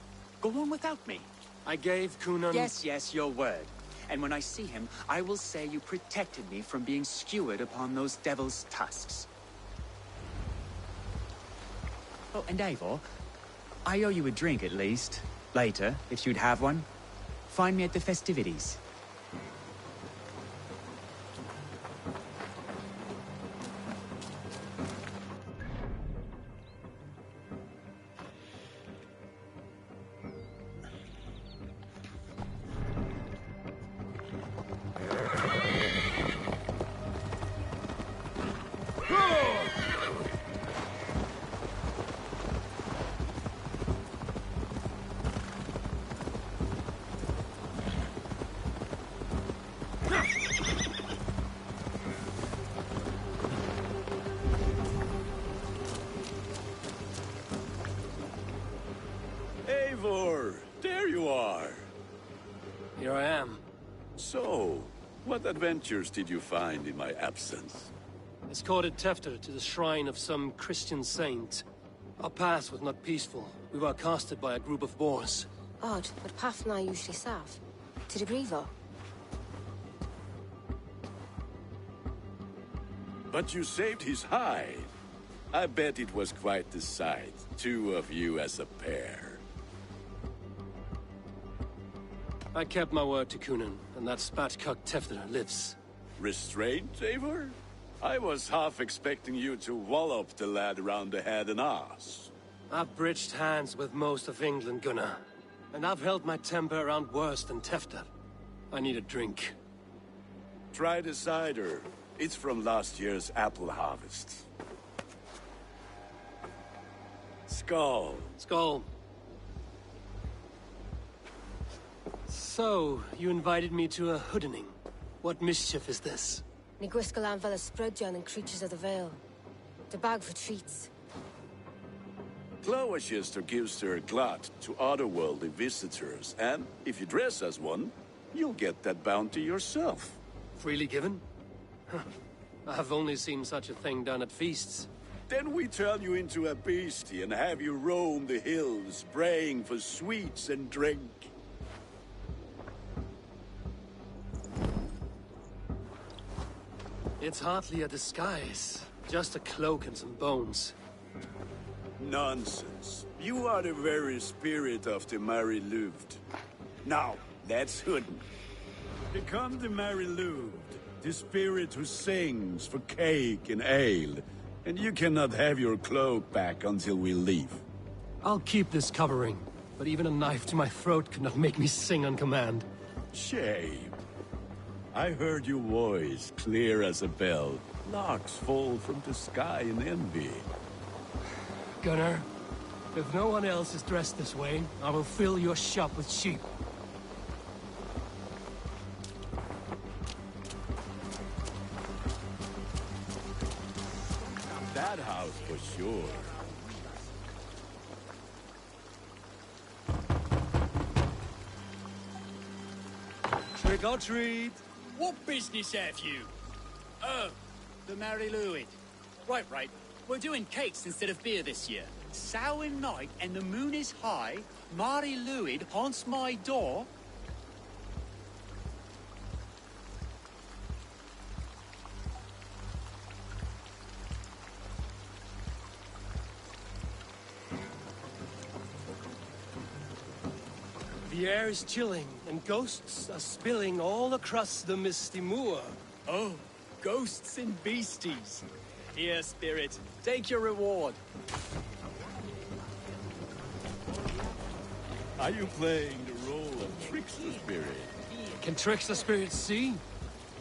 Go on without me. I gave Conan... Yes, your word. And when I see him, I will say you protected me from being skewered upon those devil's tusks. Oh, and Eivor, I owe you a drink at least. Later, if you'd have one. Find me at the festivities. Eivor, there you are. Here I am. So, what adventures did you find in my absence? Escorted Tefter to the shrine of some Christian saint. Our path was not peaceful. We were accosted by a group of boars. Odd, but path and I usually sav. To the Grievo. But you saved his hide. I bet it was quite the sight, two of you as a pair. I kept my word to Conan, and that spatcock Tefter lives. Restraint, Eivor? I was half expecting you to wallop the lad around the head and ass. I've bridged hands with most of England, Gunnar. And I've held my temper around worse than Tefter. I need a drink. Try the cider. It's from last year's apple harvest. Skull. Skull. So, you invited me to a hoodening. What mischief is this? Ní gwisgail vela spreadjan and creatures of the Vale. The bag for treats. Gloucester gives their glut to otherworldly visitors, and if you dress as one, you'll get that bounty yourself. Freely given? I've only seen such a thing done at feasts. Then we turn you into a beastie and have you roam the hills, praying for sweets and drink. It's hardly a disguise. Just a cloak and some bones. Nonsense. You are the very spirit of the Mary Louved. Now, that's Hooden. Become the Mary Louved, the spirit who sings for cake and ale, and you cannot have your cloak back until we leave. I'll keep this covering, but even a knife to my throat could not make me sing on command. Shame. I heard your voice clear as a bell. Larks fall from the sky in envy. Gunnar, if no one else is dressed this way, I will fill your shop with sheep. That house for sure. Trick or treat! What business have you? Oh, the Mary Louis. Right. We're doing cakes instead of beer this year. Samhain night and the moon is high. Mary Louis haunts my door. The air is chilling, and ghosts are spilling all across the misty moor. Oh, ghosts and beasties. Here, spirit, take your reward. Are you playing the role of trickster spirit? Can trickster spirits see?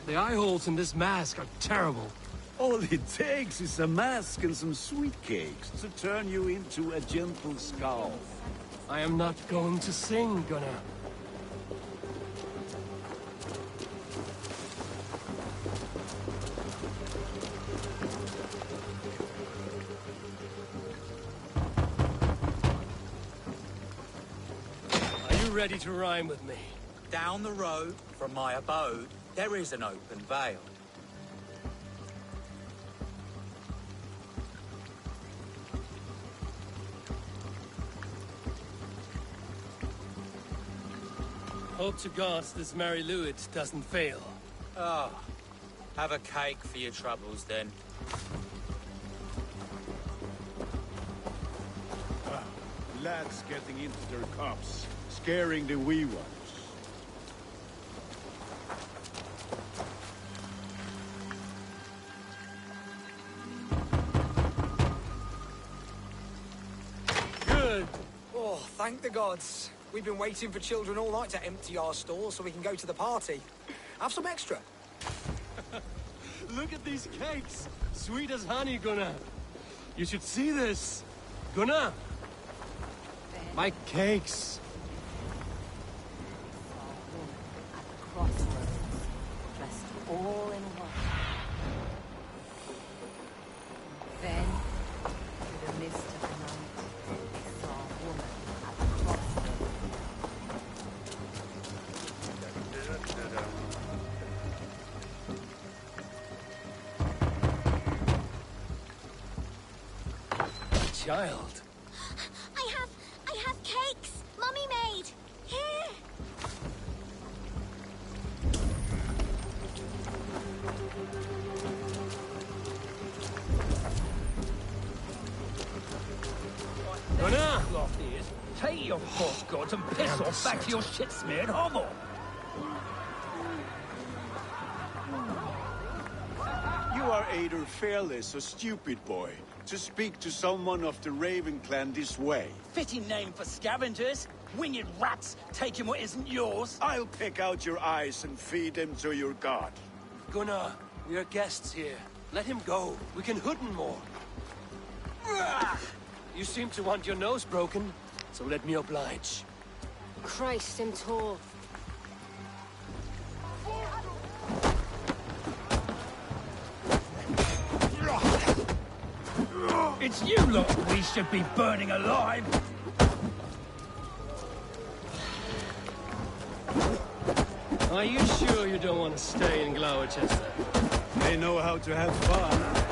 The eye holes in this mask are terrible. All it takes is a mask and some sweet cakes to turn you into a gentle skull. I am not going to sing, Gunnar. Are you ready to rhyme with me? Down the road from my abode, there is an open vale. Hope to God this Mary Lewid doesn't fail. Oh, have a cake for your troubles then. Lads getting into their cups, scaring the wee ones. Good. Oh, thank the gods. We've been waiting for children all night to empty our stores so we can go to the party. Have some extra. Look at these cakes. Sweet as honey, Gunnar. You should see this. Gunnar. My cakes. Dressed all in white. Then, through the mist of the night, they saw a woman at the crossroads. Child. I have cakes. Mummy made. Here. Gunnar. Take your false gods and piss off back to your shit-smeared hovel. You are either fearless or stupid, boy, to speak to someone of the Raven clan this way. Fitting name for scavengers. Winged rats taking what isn't yours. I'll pick out your eyes and feed them to your god. Gunnar, we are guests here. Let him go. We can hood him more. You seem to want your nose broken, so let me oblige. Christ, I'm tall. It's you lot we should be burning alive. Are you sure you don't want to stay in Gloucester? They know how to have fun.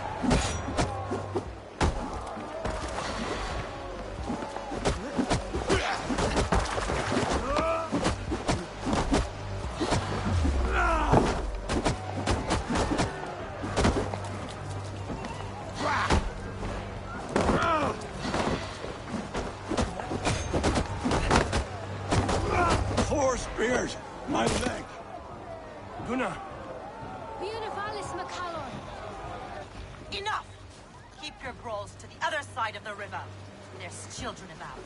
Horse beard, my leg. Gunnar. Enough! Keep your brawls to the other side of the river. There's children about.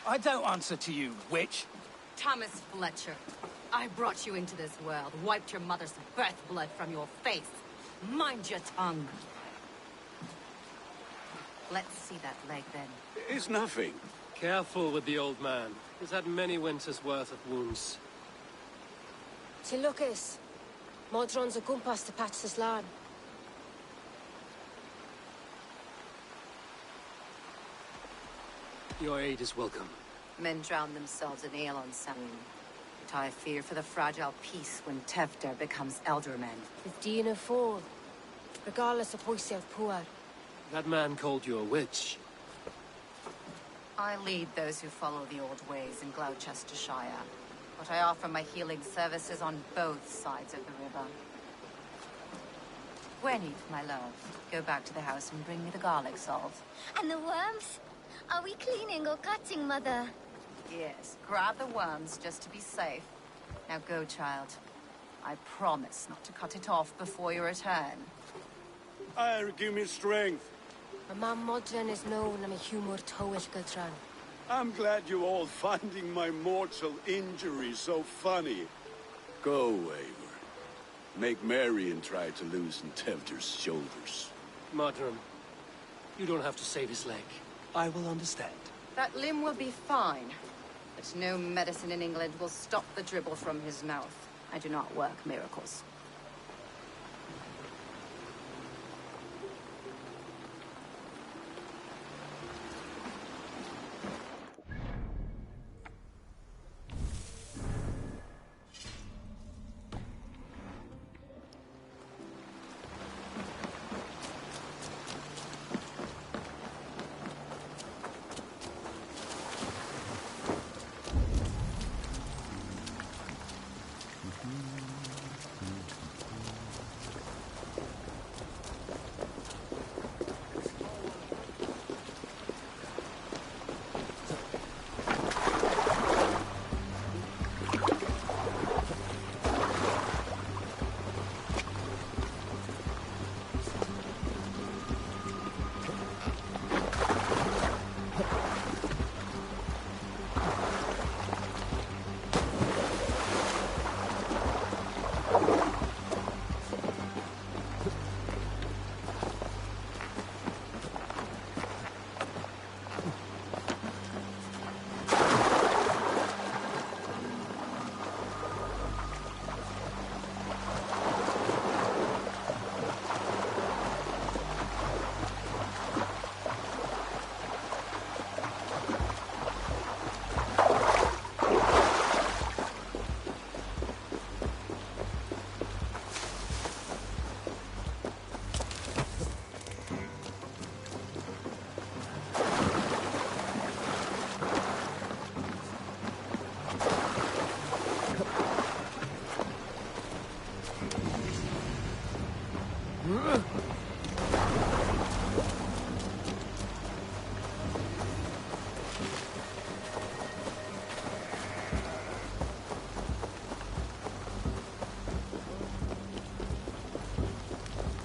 I don't answer to you, witch. Thomas Fletcher, I brought you into this world, wiped your mother's birth blood from your face. Mind your tongue. Let's see that leg then. It's nothing. Careful with the old man. He's had many winters' worth of wounds. Te Lucas. Modron's a gumpas to patch this land. Your aid is welcome. Men drown themselves in ale on Samhain. But I fear for the fragile peace when Tevder becomes elderman. If Dina fall, regardless of Poise of Puar. That man called you a witch. I lead those who follow the old ways in Gloucestershire, but I offer my healing services on both sides of the river. Gwenny, my love, go back to the house and bring me the garlic salt. And the worms? Are we cleaning or cutting, Mother? Yes, grab the worms just to be safe. Now go, child. I promise not to cut it off before you return. Give me strength. My Mam Modron is known am a humor towish Gutran. I'm glad you all finding my mortal injury so funny. Go, Eivor. Make merry and try to loosen Tevder's shoulders. Modron, you don't have to save his leg. I will understand. That limb will be fine, but no medicine in England will stop the dribble from his mouth. I do not work miracles.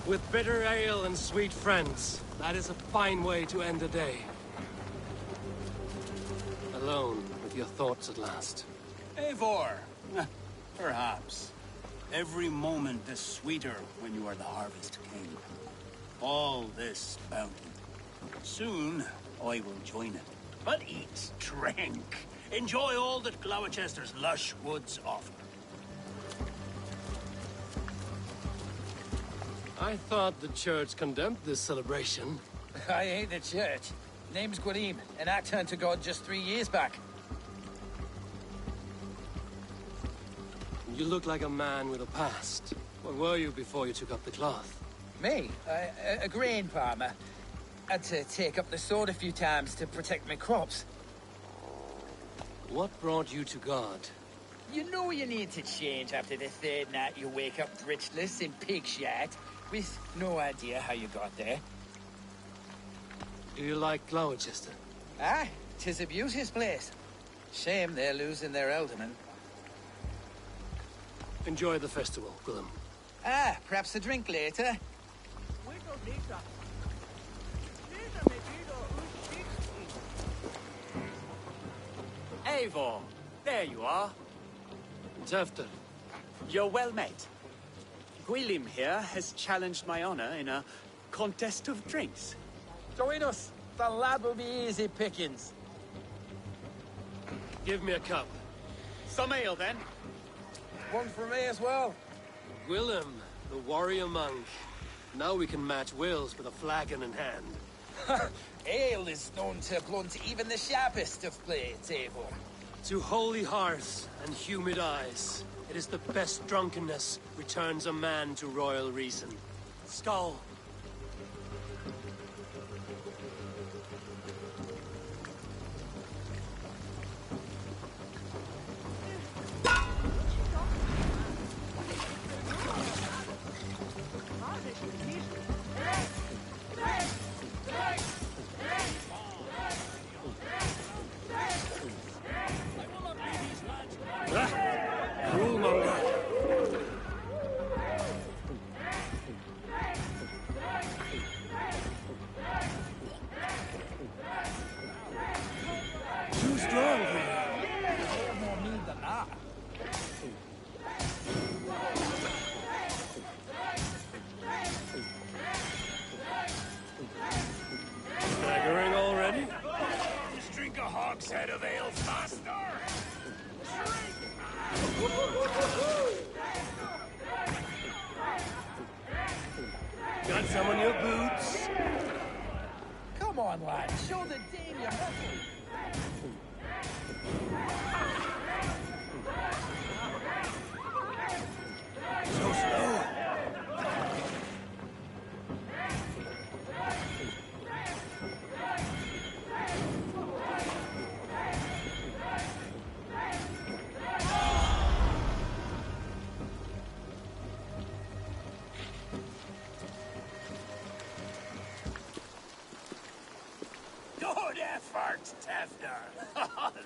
With bitter ale and sweet friends, that is a fine way to end a day. Alone with your thoughts at last. Eivor! Perhaps. Every moment is sweeter when you are the Harvest King. All this bounty. Soon, I will join it. But eat, drink, enjoy all that Gloucester's lush woods offer. I thought the church condemned this celebration. I hate the church. Name's Gwarim, and I turned to God just 3 years back. You look like a man with a past. What were you before you took up the cloth? Me? A grain farmer. Had to take up the sword a few times to protect my crops. What brought you to God? You know you need to change after the third night you wake up britchless in pig shit, with no idea how you got there. Do you like Gloucester? Aye, 'tis a beauteous place. Shame they're losing their alderman. Enjoy the festival, Gwillem. Ah, perhaps a drink later. Eivor, there you are. Tefter. You're well met. Gwilym here has challenged my honor in a contest of drinks. Join us. The lad will be easy pickings. Give me a cup. Some ale, then. One for me as well. Gwillem, the warrior monk. Now we can match wills with a flagon in hand. Ale is known to blunt even the sharpest of blades, Eivor. To holy hearths and humid eyes, it is the best drunkenness returns a man to royal reason. Skull. boots. Come on, lad. Show the dame your muscle. So slow. Good effort, Tefner.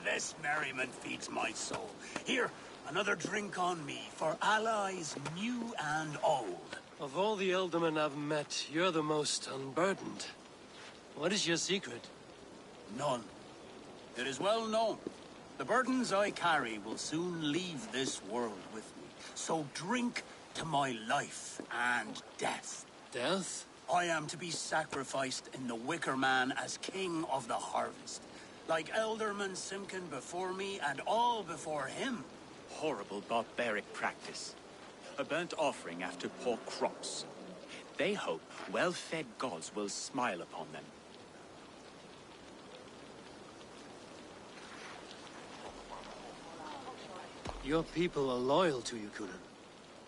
This merriment feeds my soul. Here, another drink on me for allies new and old. Of all the Eldermen I've met, you're the most unburdened. What is your secret? None. It is well known. The burdens I carry will soon leave this world with me. So drink to my life and death. Death? I am to be sacrificed in the Wicker Man as king of the harvest. Like Elderman Simkin before me and all before him. Horrible barbaric practice. A burnt offering after poor crops. They hope well-fed gods will smile upon them. Your people are loyal to you, Kunan.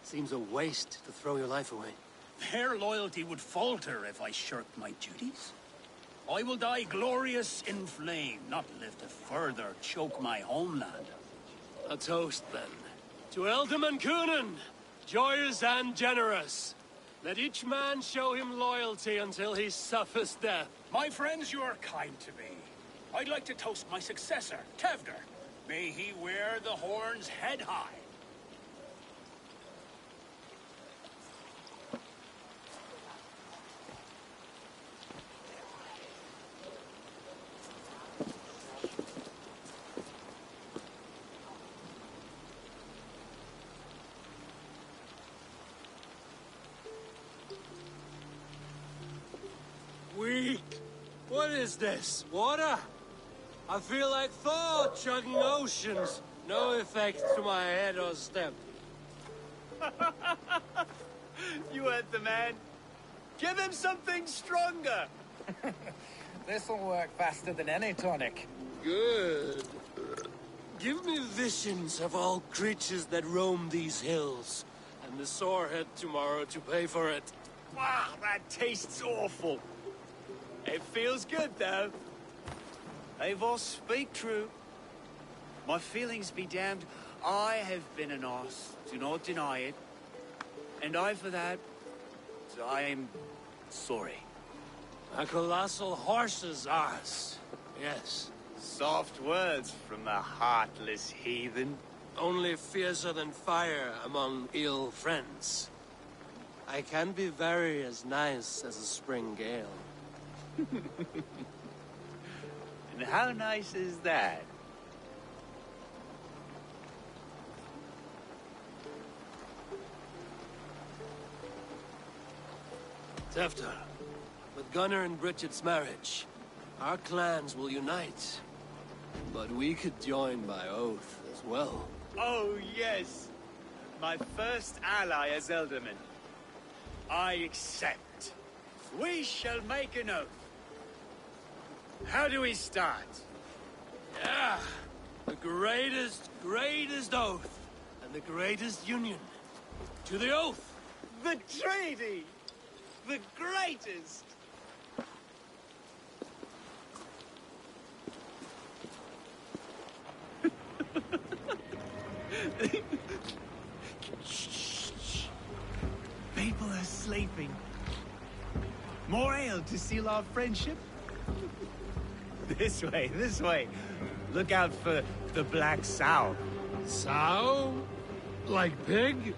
Seems a waste to throw your life away. Their loyalty would falter if I shirked my duties. I will die glorious in flame, not live to further choke my homeland. A toast, then. To Elderman Kunan, joyous and generous. Let each man show him loyalty until he suffers death. My friends, you are kind to me. I'd like to toast my successor, Tevder. May he wear the horns head high. Weak. What is this? Water? I feel like Thor chugging oceans. No effect to my head or step. You heard the man. Give him something stronger. This'll work faster than any tonic. Good. Give me visions of all creatures that roam these hills, and the sorehead tomorrow to pay for it. Wow, that tastes awful. It feels good, though. Eivor, speak true. My feelings be damned. I have been an arse, do not deny it. And I for that, I am sorry. A colossal horse's arse, yes. Soft words from the heartless heathen. Only fiercer than fire among ill friends. I can be very as nice as a spring gale. And how nice is that? Tefter, with Gunnar and Bridget's marriage, our clans will unite. But we could join by oath as well. Oh, yes. My first ally as Elderman. I accept. We shall make an oath. How do we start? Yeah, the greatest oath, and the greatest union. To the oath! The treaty! The greatest! Shh. People are sleeping. More ale to seal our friendship? This way. Look out for the black sow. Sow? Like pig?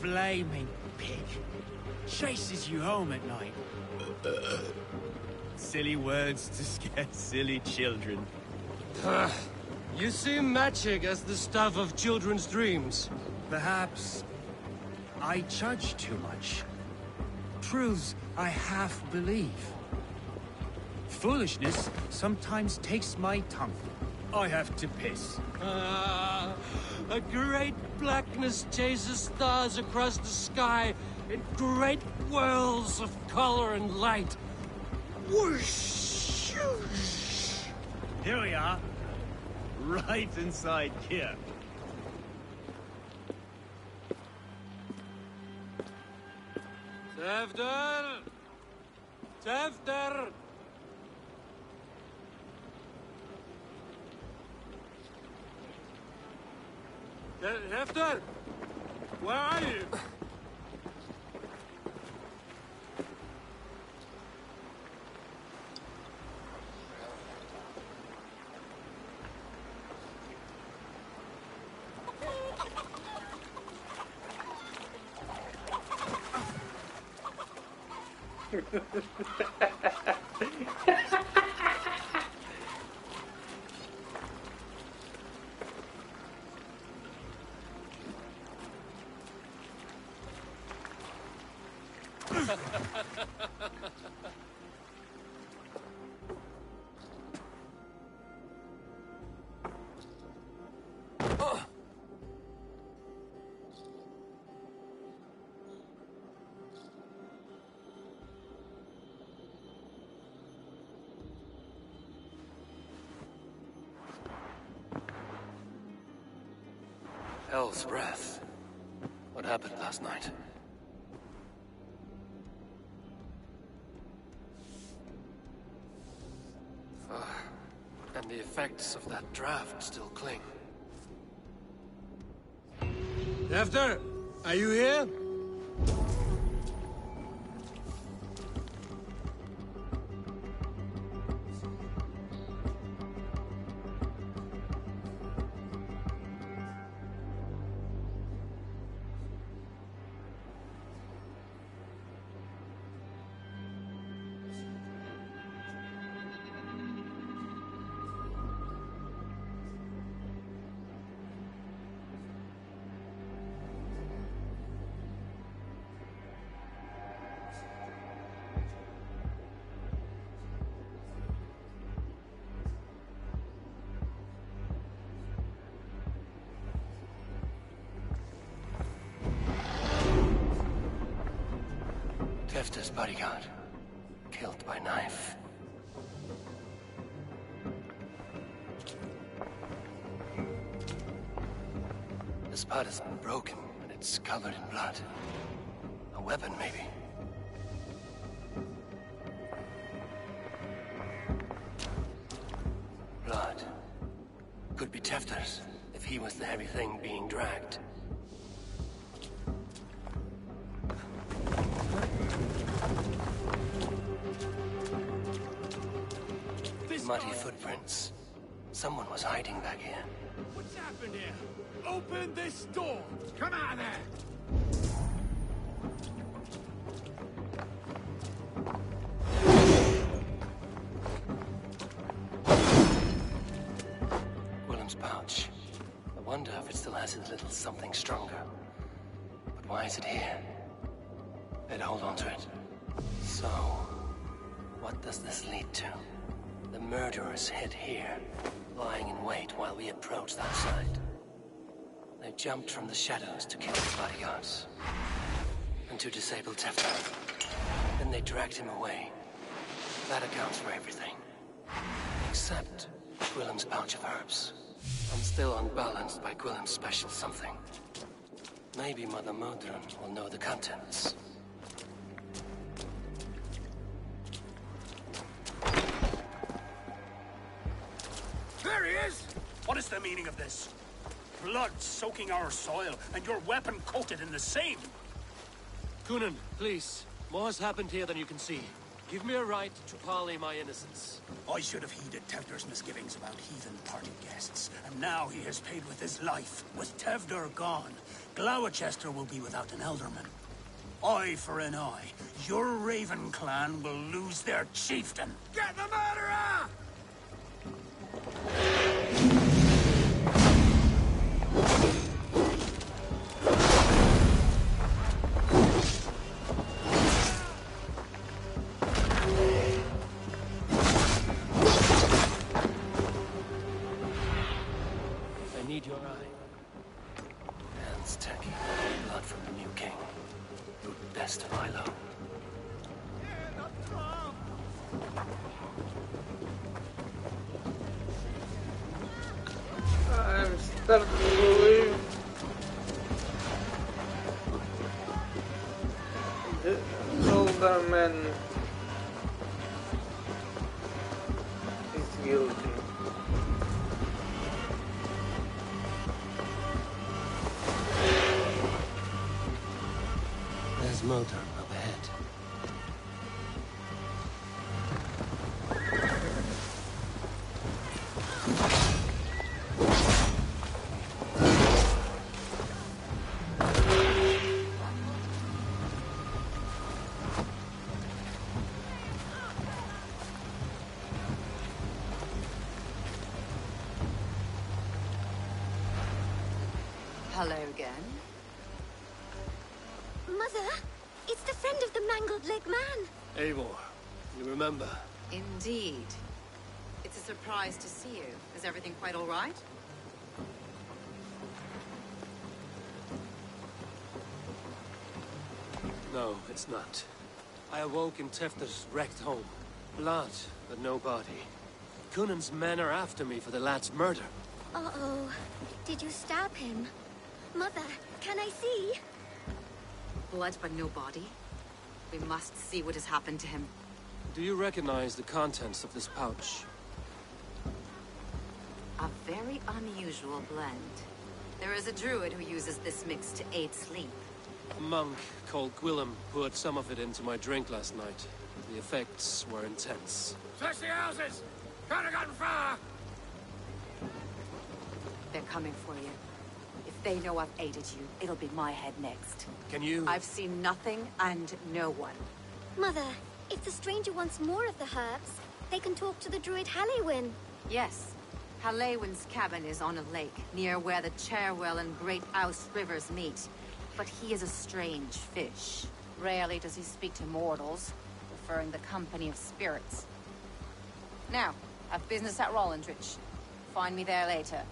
Flaming pig. Chases you home at night. Silly words to scare silly children. You see magic as the stuff of children's dreams. Perhaps I judge too much. Truths I half believe. Foolishness sometimes takes my tongue. I have to piss. A great blackness chases stars across the sky in great whirls of color and light. Whoosh! Here we are. Right inside here. Tevder! Tevder! Tevder! Where are you? Hell's breath. What happened last night? And the effects of that draft still cling. Tevder, are you here? Tefta's bodyguard. Killed by knife. The spot has been broken, and it's covered in blood. A weapon, maybe. Blood. Could be Tefta's, if he was the heavy thing being dragged. Muddy footprints. Someone was hiding back here. What's happened here? Open this door! Come out of there! Willem's pouch. I wonder if it still has his little something stronger. But why is it here? Better hold on to it. So, what does this lead to? The murderers hid here, lying in wait while we approached that side. They jumped from the shadows to kill the bodyguards. And to disable Tefta. Then they dragged him away. That accounts for everything. Except Gwillem's pouch of herbs. I'm still unbalanced by Gwillem's special something. Maybe Mother Modron will know the contents. There he is! What is the meaning of this? Blood soaking our soil, and your weapon coated in the same! Kunan, please. More has happened here than you can see. Give me a right to parley my innocence. I should have heeded Tevder's misgivings about heathen party guests, and now he has paid with his life. With Tevder gone, Gloucester will be without an elderman. Eye for an eye. Your Raven clan will lose their chieftain. Get the murderer! I need your eye. Hands tacky. Blood from the new king. Who'd best start to believe the older man is guilty. There's motor up ahead. Hello again. Mother, it's the friend of the mangled leg man. Eivor, you remember? Indeed. It's a surprise to see you. Is everything quite all right? No, it's not. I awoke in Tefter's wrecked home. Blood, but no body. Cunan's men are after me for the lad's murder. Uh-oh. Did you stab him? Mother, can I see? Blood, but no body? We must see what has happened to him. Do you recognize the contents of this pouch? A very unusual blend. There is a druid who uses this mix to aid sleep. A monk called Gwillem poured some of it into my drink last night. The effects were intense. Search the houses! Can't have gotten far! They're coming for you. If they know I've aided you, it'll be my head next. Can you... I've seen nothing and no one. Mother, if the stranger wants more of the herbs, they can talk to the druid Halewyn. Yes. Halewyn's cabin is on a lake, near where the Cherwell and Great Ouse rivers meet. But he is a strange fish. Rarely does he speak to mortals, preferring the company of spirits. Now, I've business at Rollindrich. Find me there later.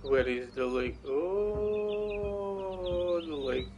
Where is the lake? Oh, the lake.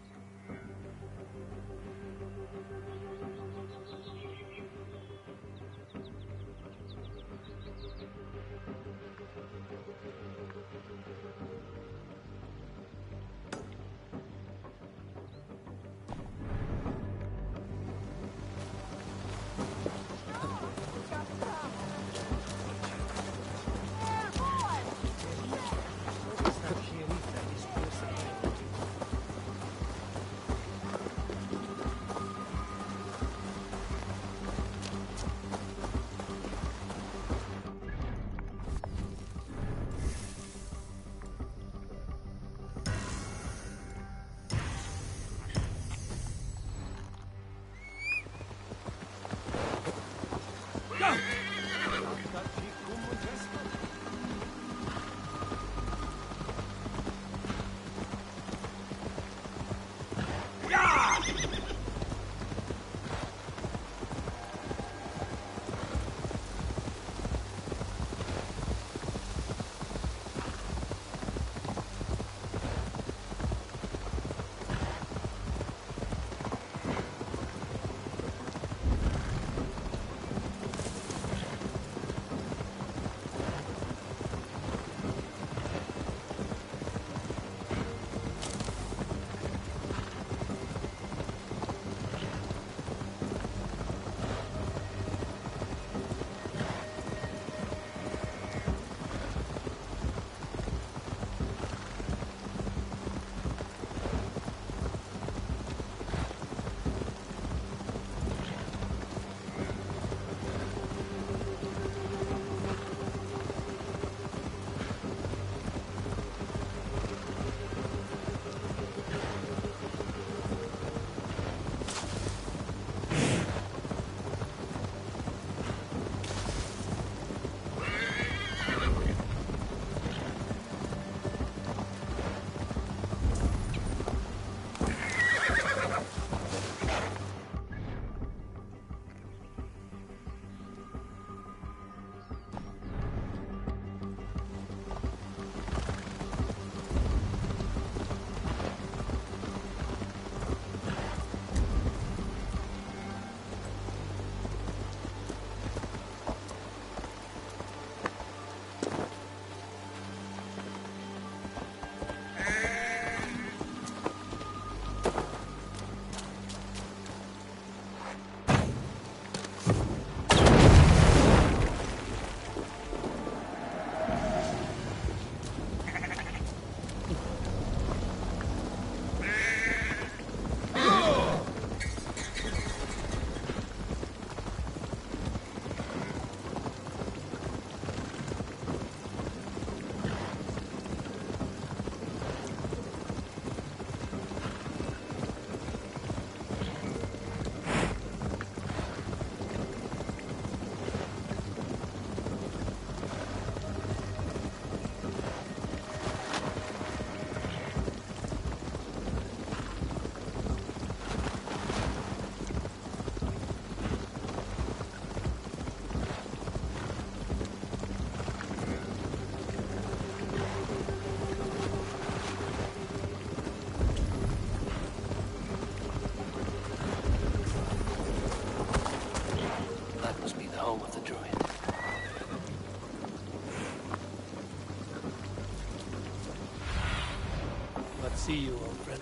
see you, old friend.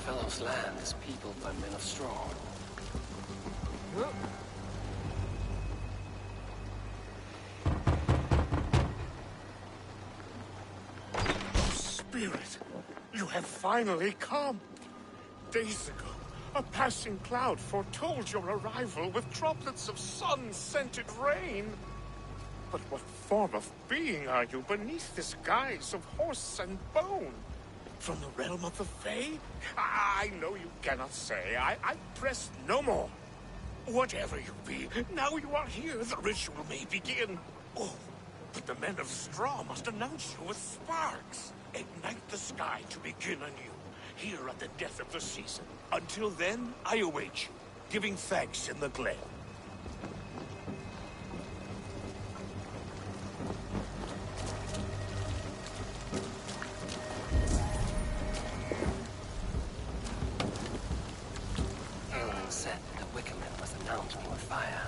Fellow's land is peopled by men of straw. Spirit, you have finally come. Days ago, a passing cloud foretold your arrival with droplets of sun-scented rain. But what form of being are you beneath this guise of horse and bone? From the realm of the Fae? I know you cannot say. I press no more. Whatever you be, now you are here, the ritual may begin. Oh, but the men of straw must announce you with sparks. Ignite the sky to begin anew, here at the death of the season. Until then, I await you, giving thanks in the glen. Aaron said that the Wicker Men must announce me with fire.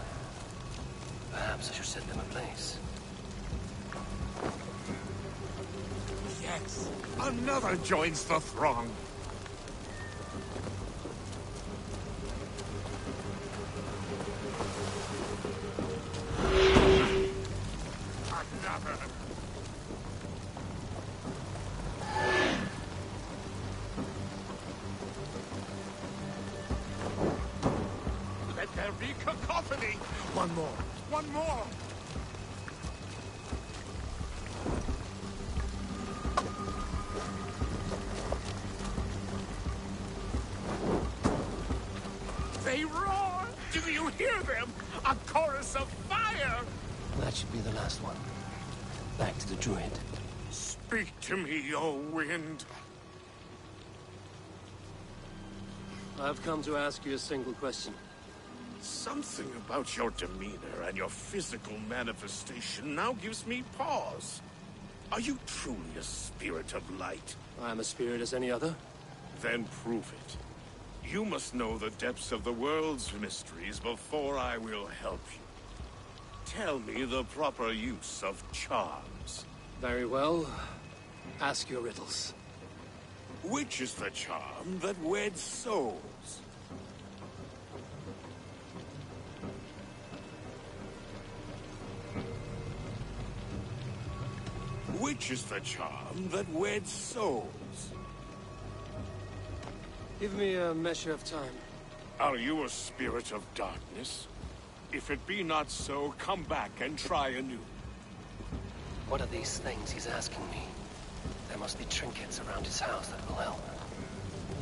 Perhaps I should set them ablaze. Yes, another joins the throng. Another. Let there be cacophony. One more. One more. They roar! Do you hear them? A chorus of fire! That should be the last one. Back to the druid. Speak to me, O wind. I've come to ask you a single question. Something about your demeanor and your physical manifestation now gives me pause. Are you truly a spirit of light? I am a spirit as any other. Then prove it. You must know the depths of the world's mysteries before I will help you. Tell me the proper use of charms. Very well. Ask your riddles. Which is the charm that weds souls? Which is the charm that weds souls? Give me a measure of time. Are you a spirit of darkness? If it be not so, come back and try anew. What are these things he's asking me? There must be trinkets around his house that will help.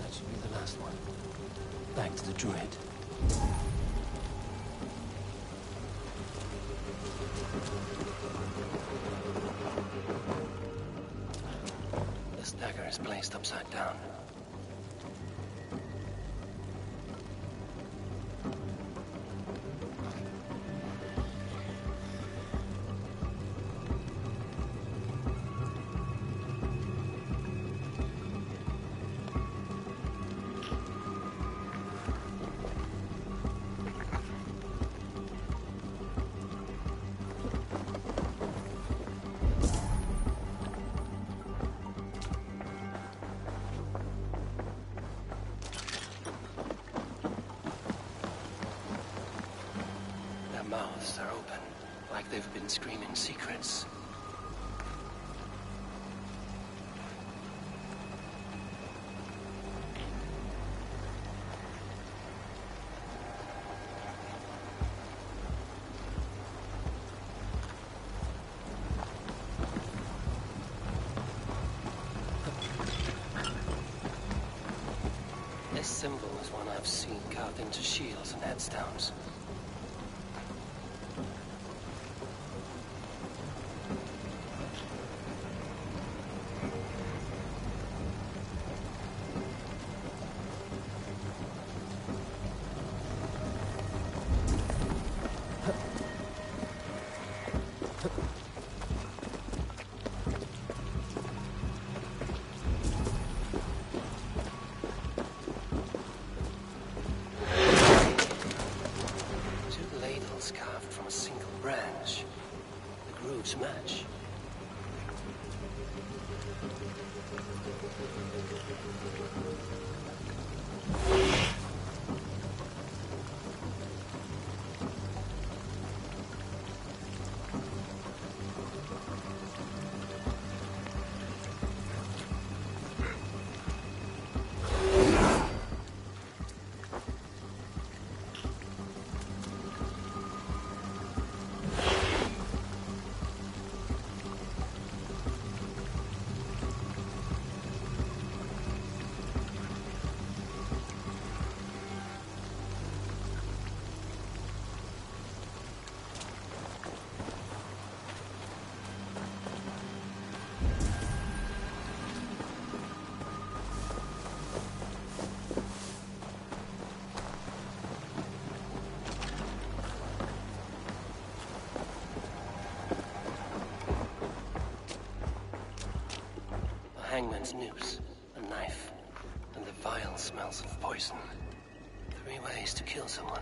That should be the last one. Back to the druid. The dagger is placed upside down. Their mouths are open, like they've been screaming secrets. This symbol is one I've seen carved into shields and headstones. to match. Hangman's noose, a knife, and the vile smells of poison. 3 ways to kill someone.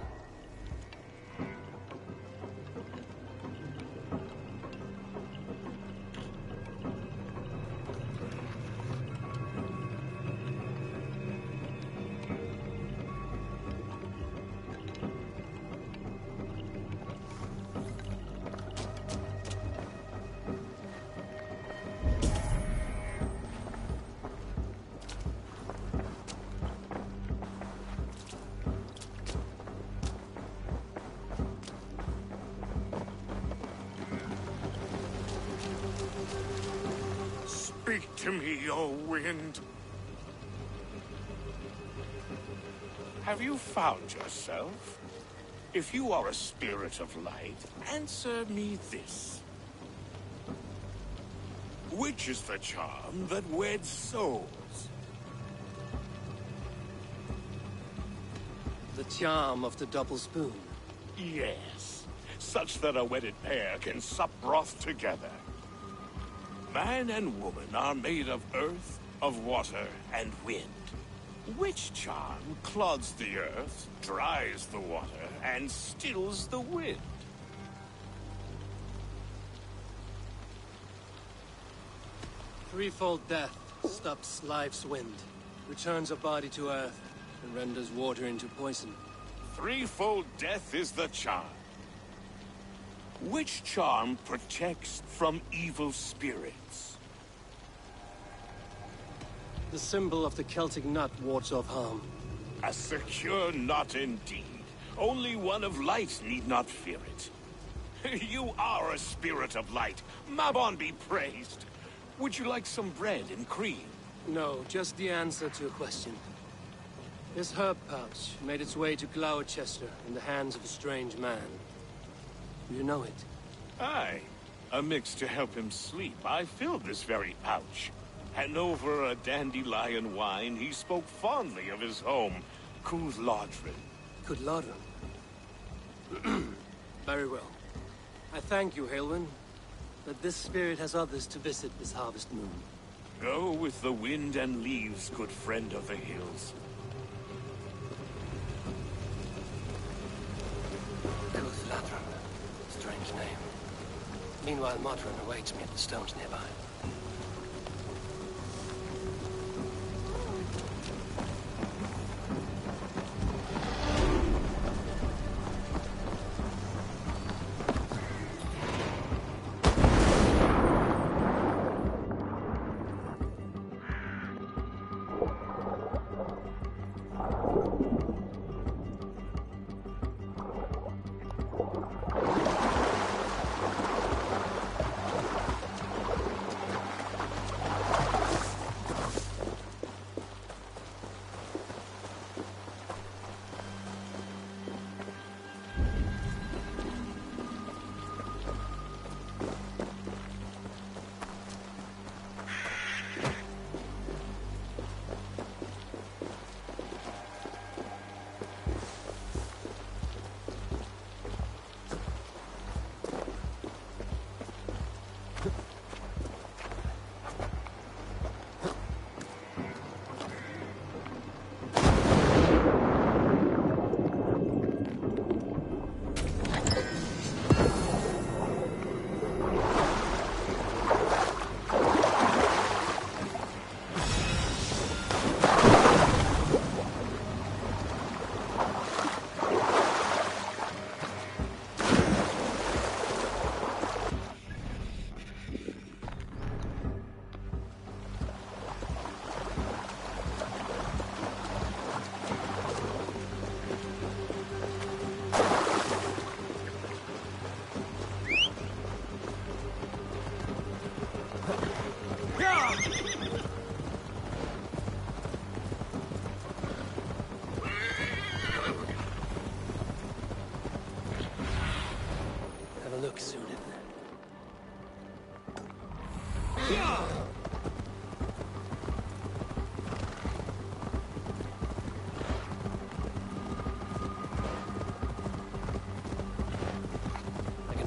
Speak to me, O wind. Have you found yourself? If you are a spirit of light, answer me this. Which is the charm that weds souls? The charm of the double spoon. Yes, such that a wedded pair can sup broth together. Man and woman are made of earth, of water, and wind. Which charm clods the earth, dries the water, and stills the wind? Threefold death stops life's wind, returns a body to earth, and renders water into poison. Threefold death is the charm. Which charm protects from evil spirits? The symbol of the Celtic nut wards off harm. A secure knot indeed. Only one of light need not fear it. You are a spirit of light. Mabon be praised. Would you like some bread and cream? No, just the answer to a question. This herb pouch made its way to Gloucester in the hands of a strange man. Do you know it? Aye. A mix to help him sleep. I filled this very pouch. And over a dandelion wine, he spoke fondly of his home, Coodlodrin. Coodlodrin? Very well. I thank you, Halwyn, that this spirit has others to visit this harvest moon. Go with the wind and leaves, good friend of the hills. Coodlodrin. Strange name. Meanwhile, Modron awaits me at the stones nearby.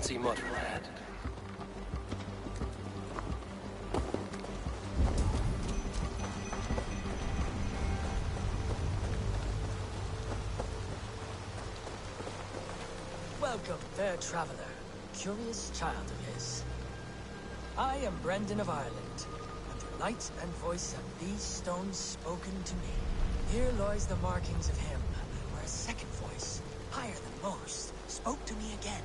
see much ahead. Welcome, fair traveler, curious child of his. I am Brendan of Ireland, and through light and voice have these stones spoken to me. Here lies the markings of him, where a second voice, higher than most, spoke to me again.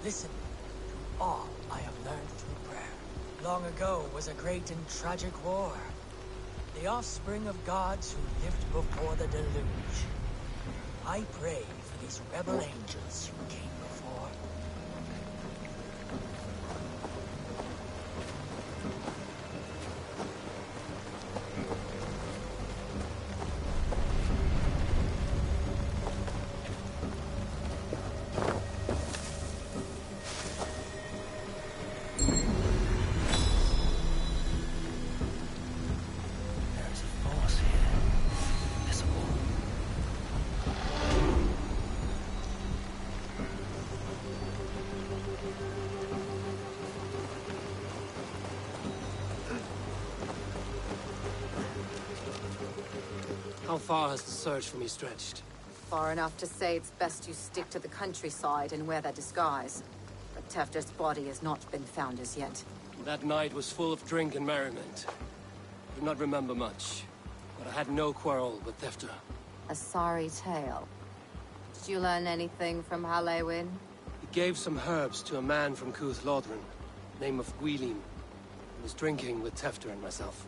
Listen to all I have learned through prayer. Long ago was a great and tragic war. The offspring of gods who lived before the deluge. I pray for these rebel angels who came before. How far has the search for me stretched? Far enough to say it's best you stick to the countryside and wear that disguise. But Tefter's body has not been found as yet. That night was full of drink and merriment. I do not remember much, but I had no quarrel with Tefter. A sorry tale. Did you learn anything from Halewin? He gave some herbs to a man from Cuth Lodren, name of Gwilym. He was drinking with Tefter and myself.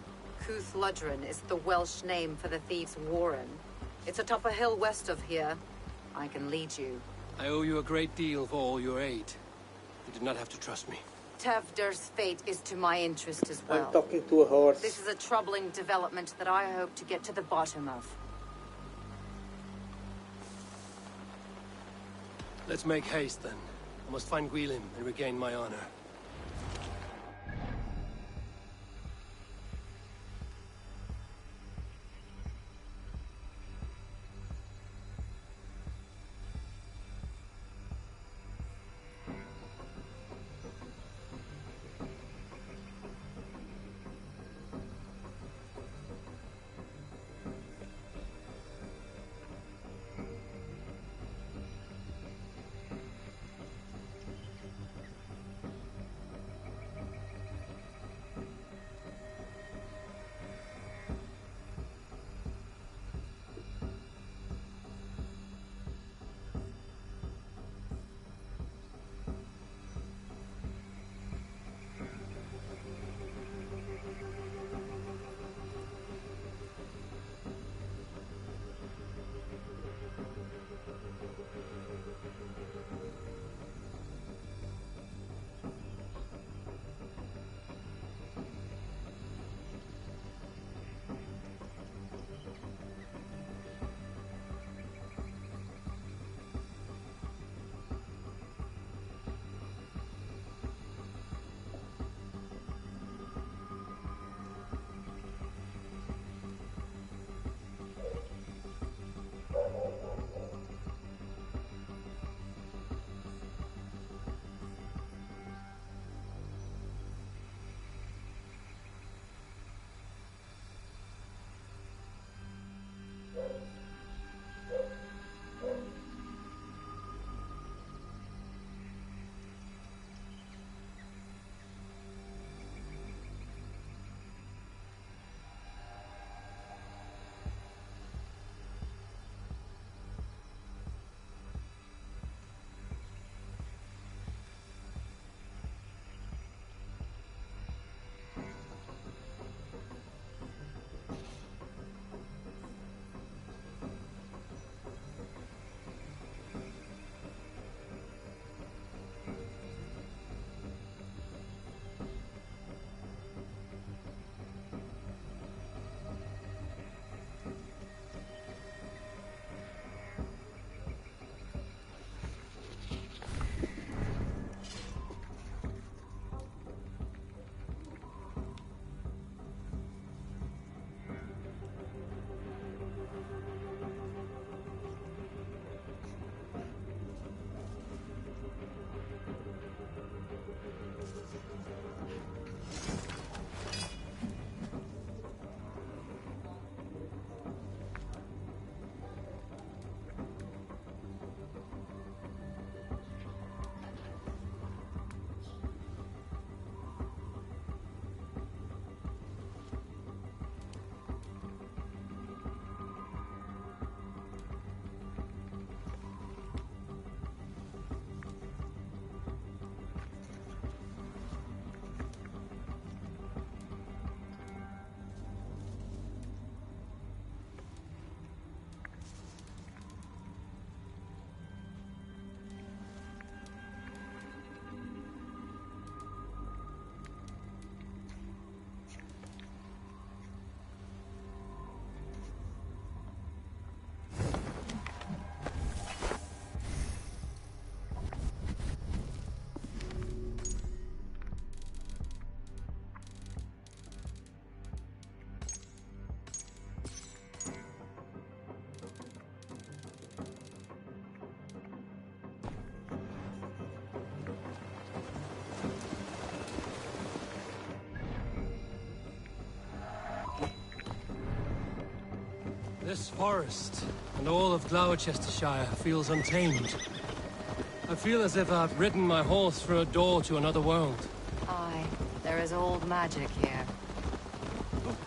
Cuth Lodren is the Welsh name for the thieves' warren. It's atop a hill west of here. I can lead you. I owe you a great deal for all your aid. You did not have to trust me. Tefder's fate is to my interest as well. I'm talking to a horse. This is a troubling development that I hope to get to the bottom of. Let's make haste, then. I must find Gwilym and regain my honor. forest, and all of Gloucestershire feels untamed. I feel as if I've ridden my horse through a door to another world. Aye, there is old magic here.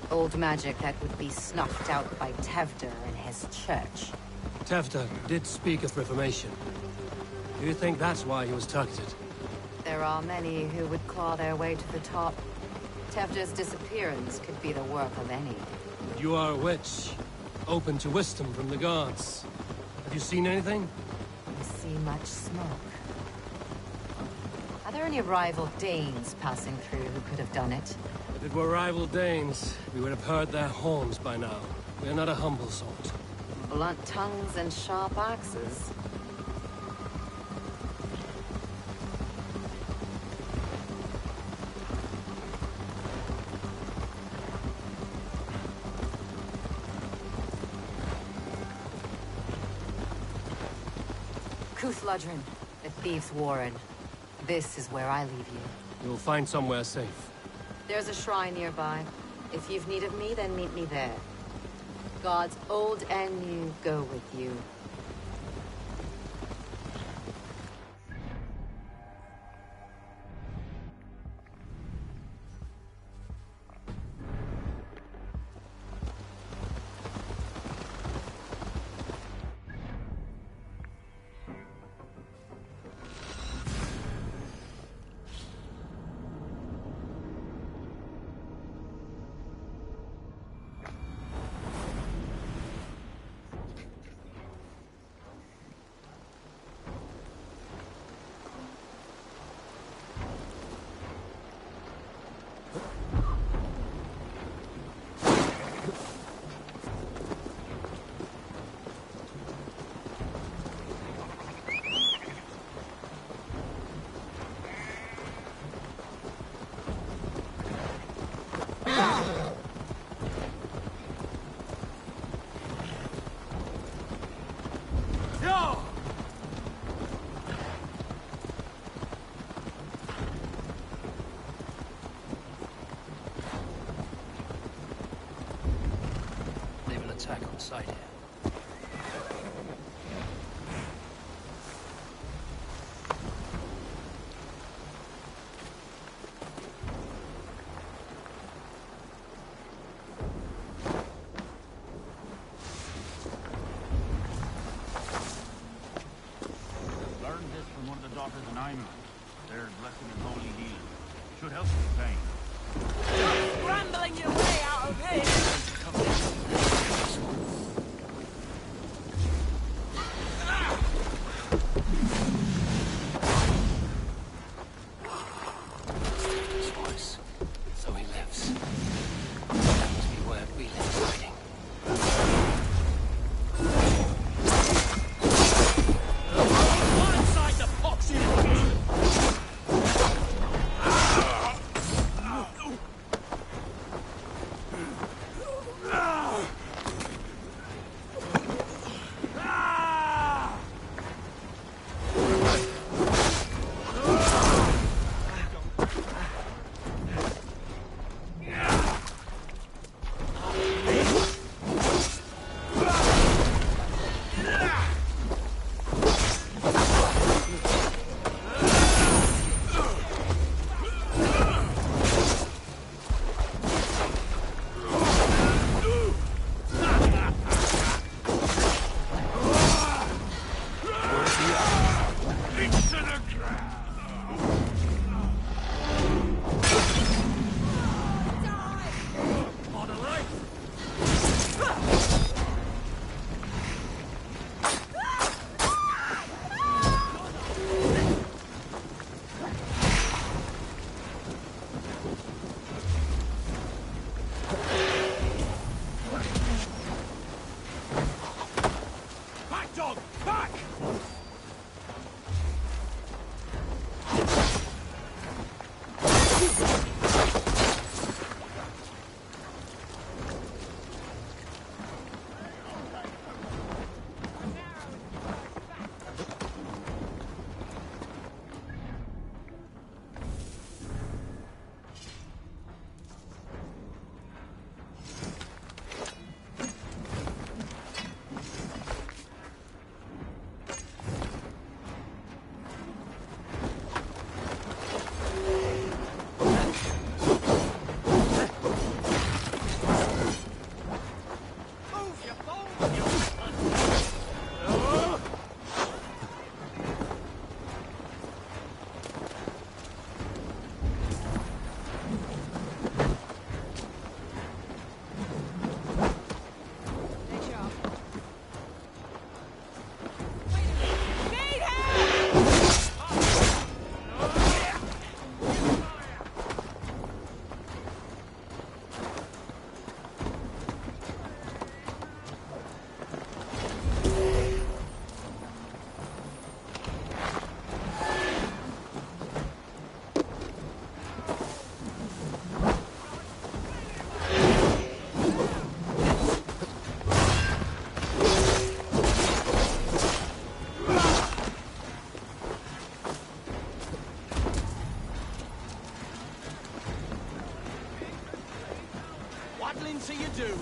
Old magic that would be snuffed out by Tevder in his church. Tevder did speak of reformation. Do you think that's why he was targeted? There are many who would claw their way to the top. Tevder's disappearance could be the work of any. You are a witch, open to wisdom from the gods. Have you seen anything? I see much smoke. Are there any rival Danes passing through who could have done it? If it were rival Danes, we would have heard their horns by now. We are not a humble sort. Blunt tongues and sharp axes. Kuthludrin, the Thieves' Warren. This is where I leave you. You'll find somewhere safe. There's a shrine nearby. If you've need of me, then meet me there. Gods old and new go with you. Attack on sight here. Learned this from one of the daughters of Naima. Their blessing and holy healing. Should help with pain. Scrambling your way out of this! His voice. So he lives. That must be where Wheelin's hiding. One side the pox in it! do.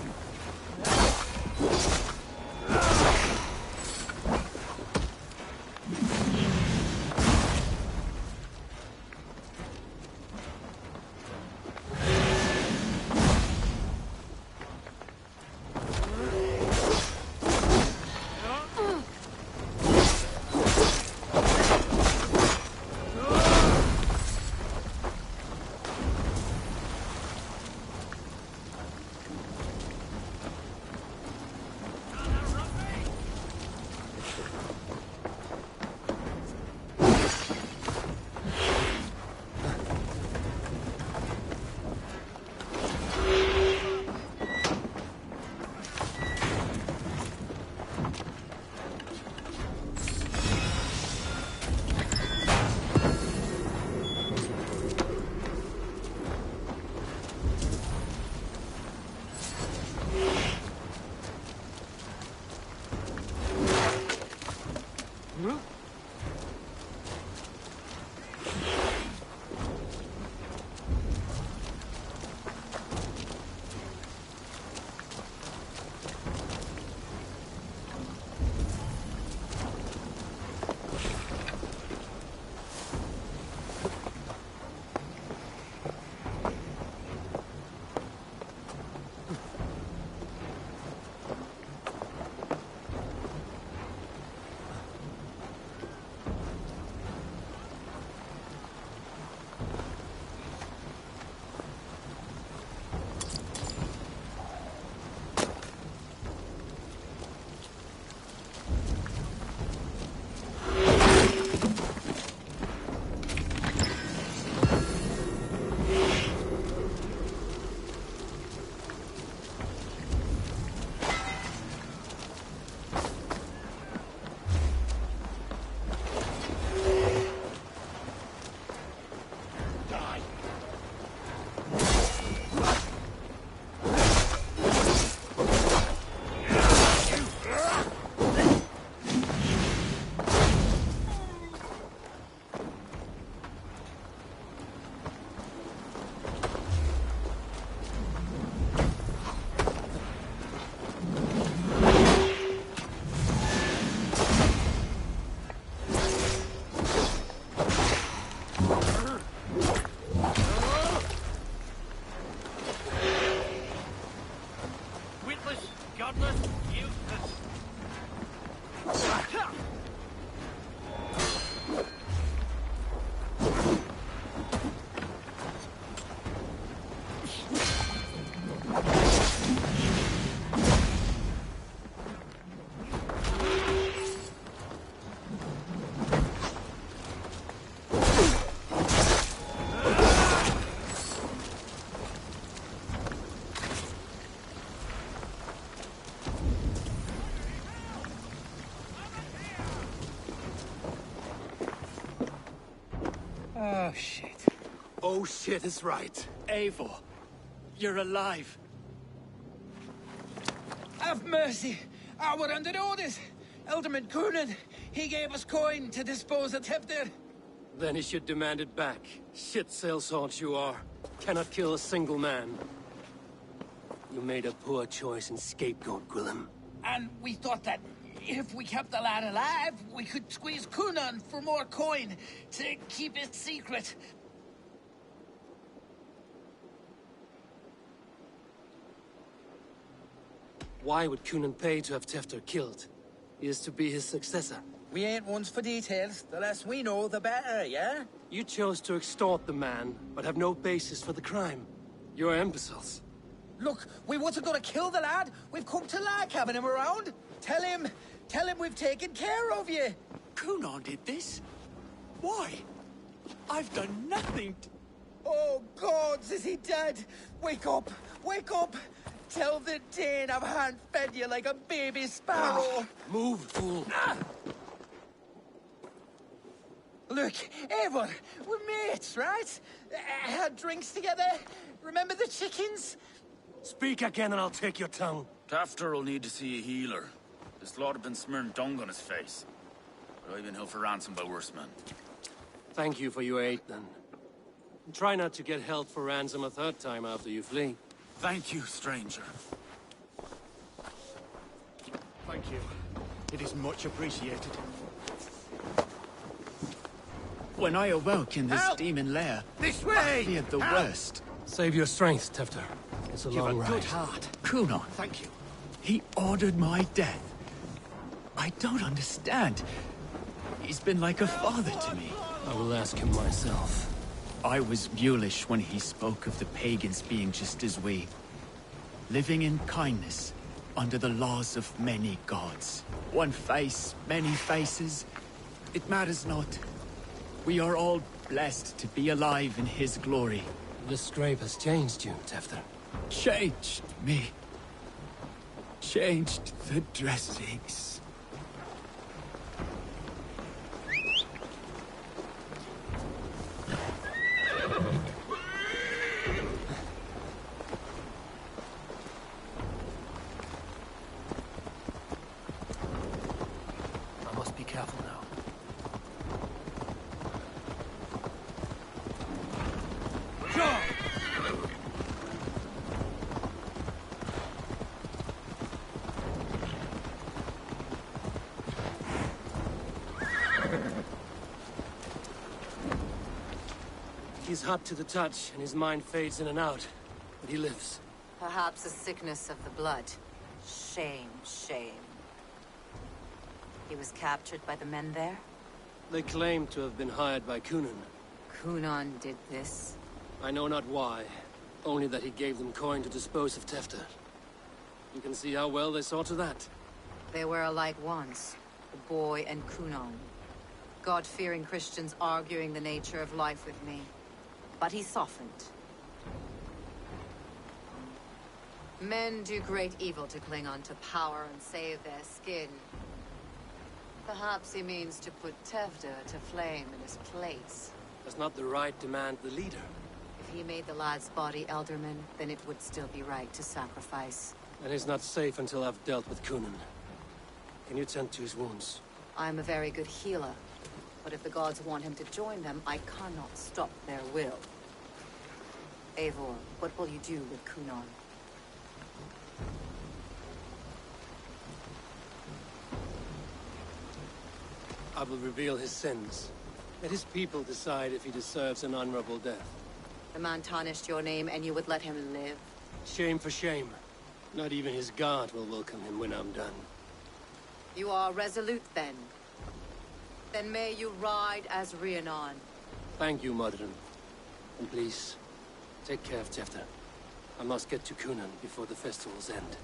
Oh, shit. Oh shit is right. Eivor, you're alive. Have mercy. We're under orders. Alderman Coonan, he gave us coin to dispose of Tepter. Then he should demand it back. Shit sellsword you are. Cannot kill a single man. You made a poor choice in scapegoat, Gwillem. And we thought that if we kept the lad alive, we could squeeze Coonan for more coin to keep it secret. Why would Coonan pay to have Tefter killed? He is to be his successor. We ain't ones for details. The less we know, the better, yeah? You chose to extort the man, but have no basis for the crime. You're imbeciles. Look, we wasn't gonna kill the lad. We've come to like having him around. Tell him we've taken care of you. Coonan did this? Why? I've done nothing to... Oh, gods, is he dead? Wake up! Wake up! Tell the Dane I've hand-fed you like a baby sparrow. Move, fool. Look, Eivor, we're mates, right? Had drinks together. Remember the chickens? Speak again and I'll take your tongue. Tafter will need to see a healer. This lord have been smearing dung on his face. But I've been held for ransom by worse men. Thank you for your aid, then. Try not to get held for ransom a third time after you flee. Thank you, stranger. Thank you. It is much appreciated. When I awoke in this demon lair, This way! I feared the worst. Save your strength, Tefter. It's a long ride. Good heart. Kunon. Thank you. He ordered my death. I don't understand. He's been like a father to me. I will ask him myself. I was mulish when he spoke of the pagans being just as we. Living in kindness, under the laws of many gods. One face, many faces. It matters not. We are all blessed to be alive in his glory. This scrape has changed you, Tefter. Changed me. Changed the dressings. I must be careful now. He's hot to the touch, and his mind fades in and out. But he lives. Perhaps a sickness of the blood. Shame, shame. He was captured by the men there? They claim to have been hired by Kunan. Kunan did this? I know not why. Only that he gave them coin to dispose of Tefter. You can see how well they saw to that. They were alike once. The boy and Kunan. God-fearing Christians arguing the nature of life with me. But he softened. Men do great evil to cling on to power and save their skin. Perhaps he means to put Tefter to flame in his place. Does not the right demand the leader? If he made the lad's body Elderman, then it would still be right to sacrifice. And he's not safe until I've dealt with Kunan. Can you tend to his wounds? I'm a very good healer. But if the gods want him to join them, I cannot stop their will. Eivor, what will you do with Kunan? I will reveal his sins. Let his people decide if he deserves an honorable death. The man tarnished your name and you would let him live? Shame for shame. Not even his guard will welcome him when I'm done. You are resolute then. Then may you ride as Rhiannon. Thank you, Modern. And please, take care of Tefter. I must get to Kunan before the festivals end.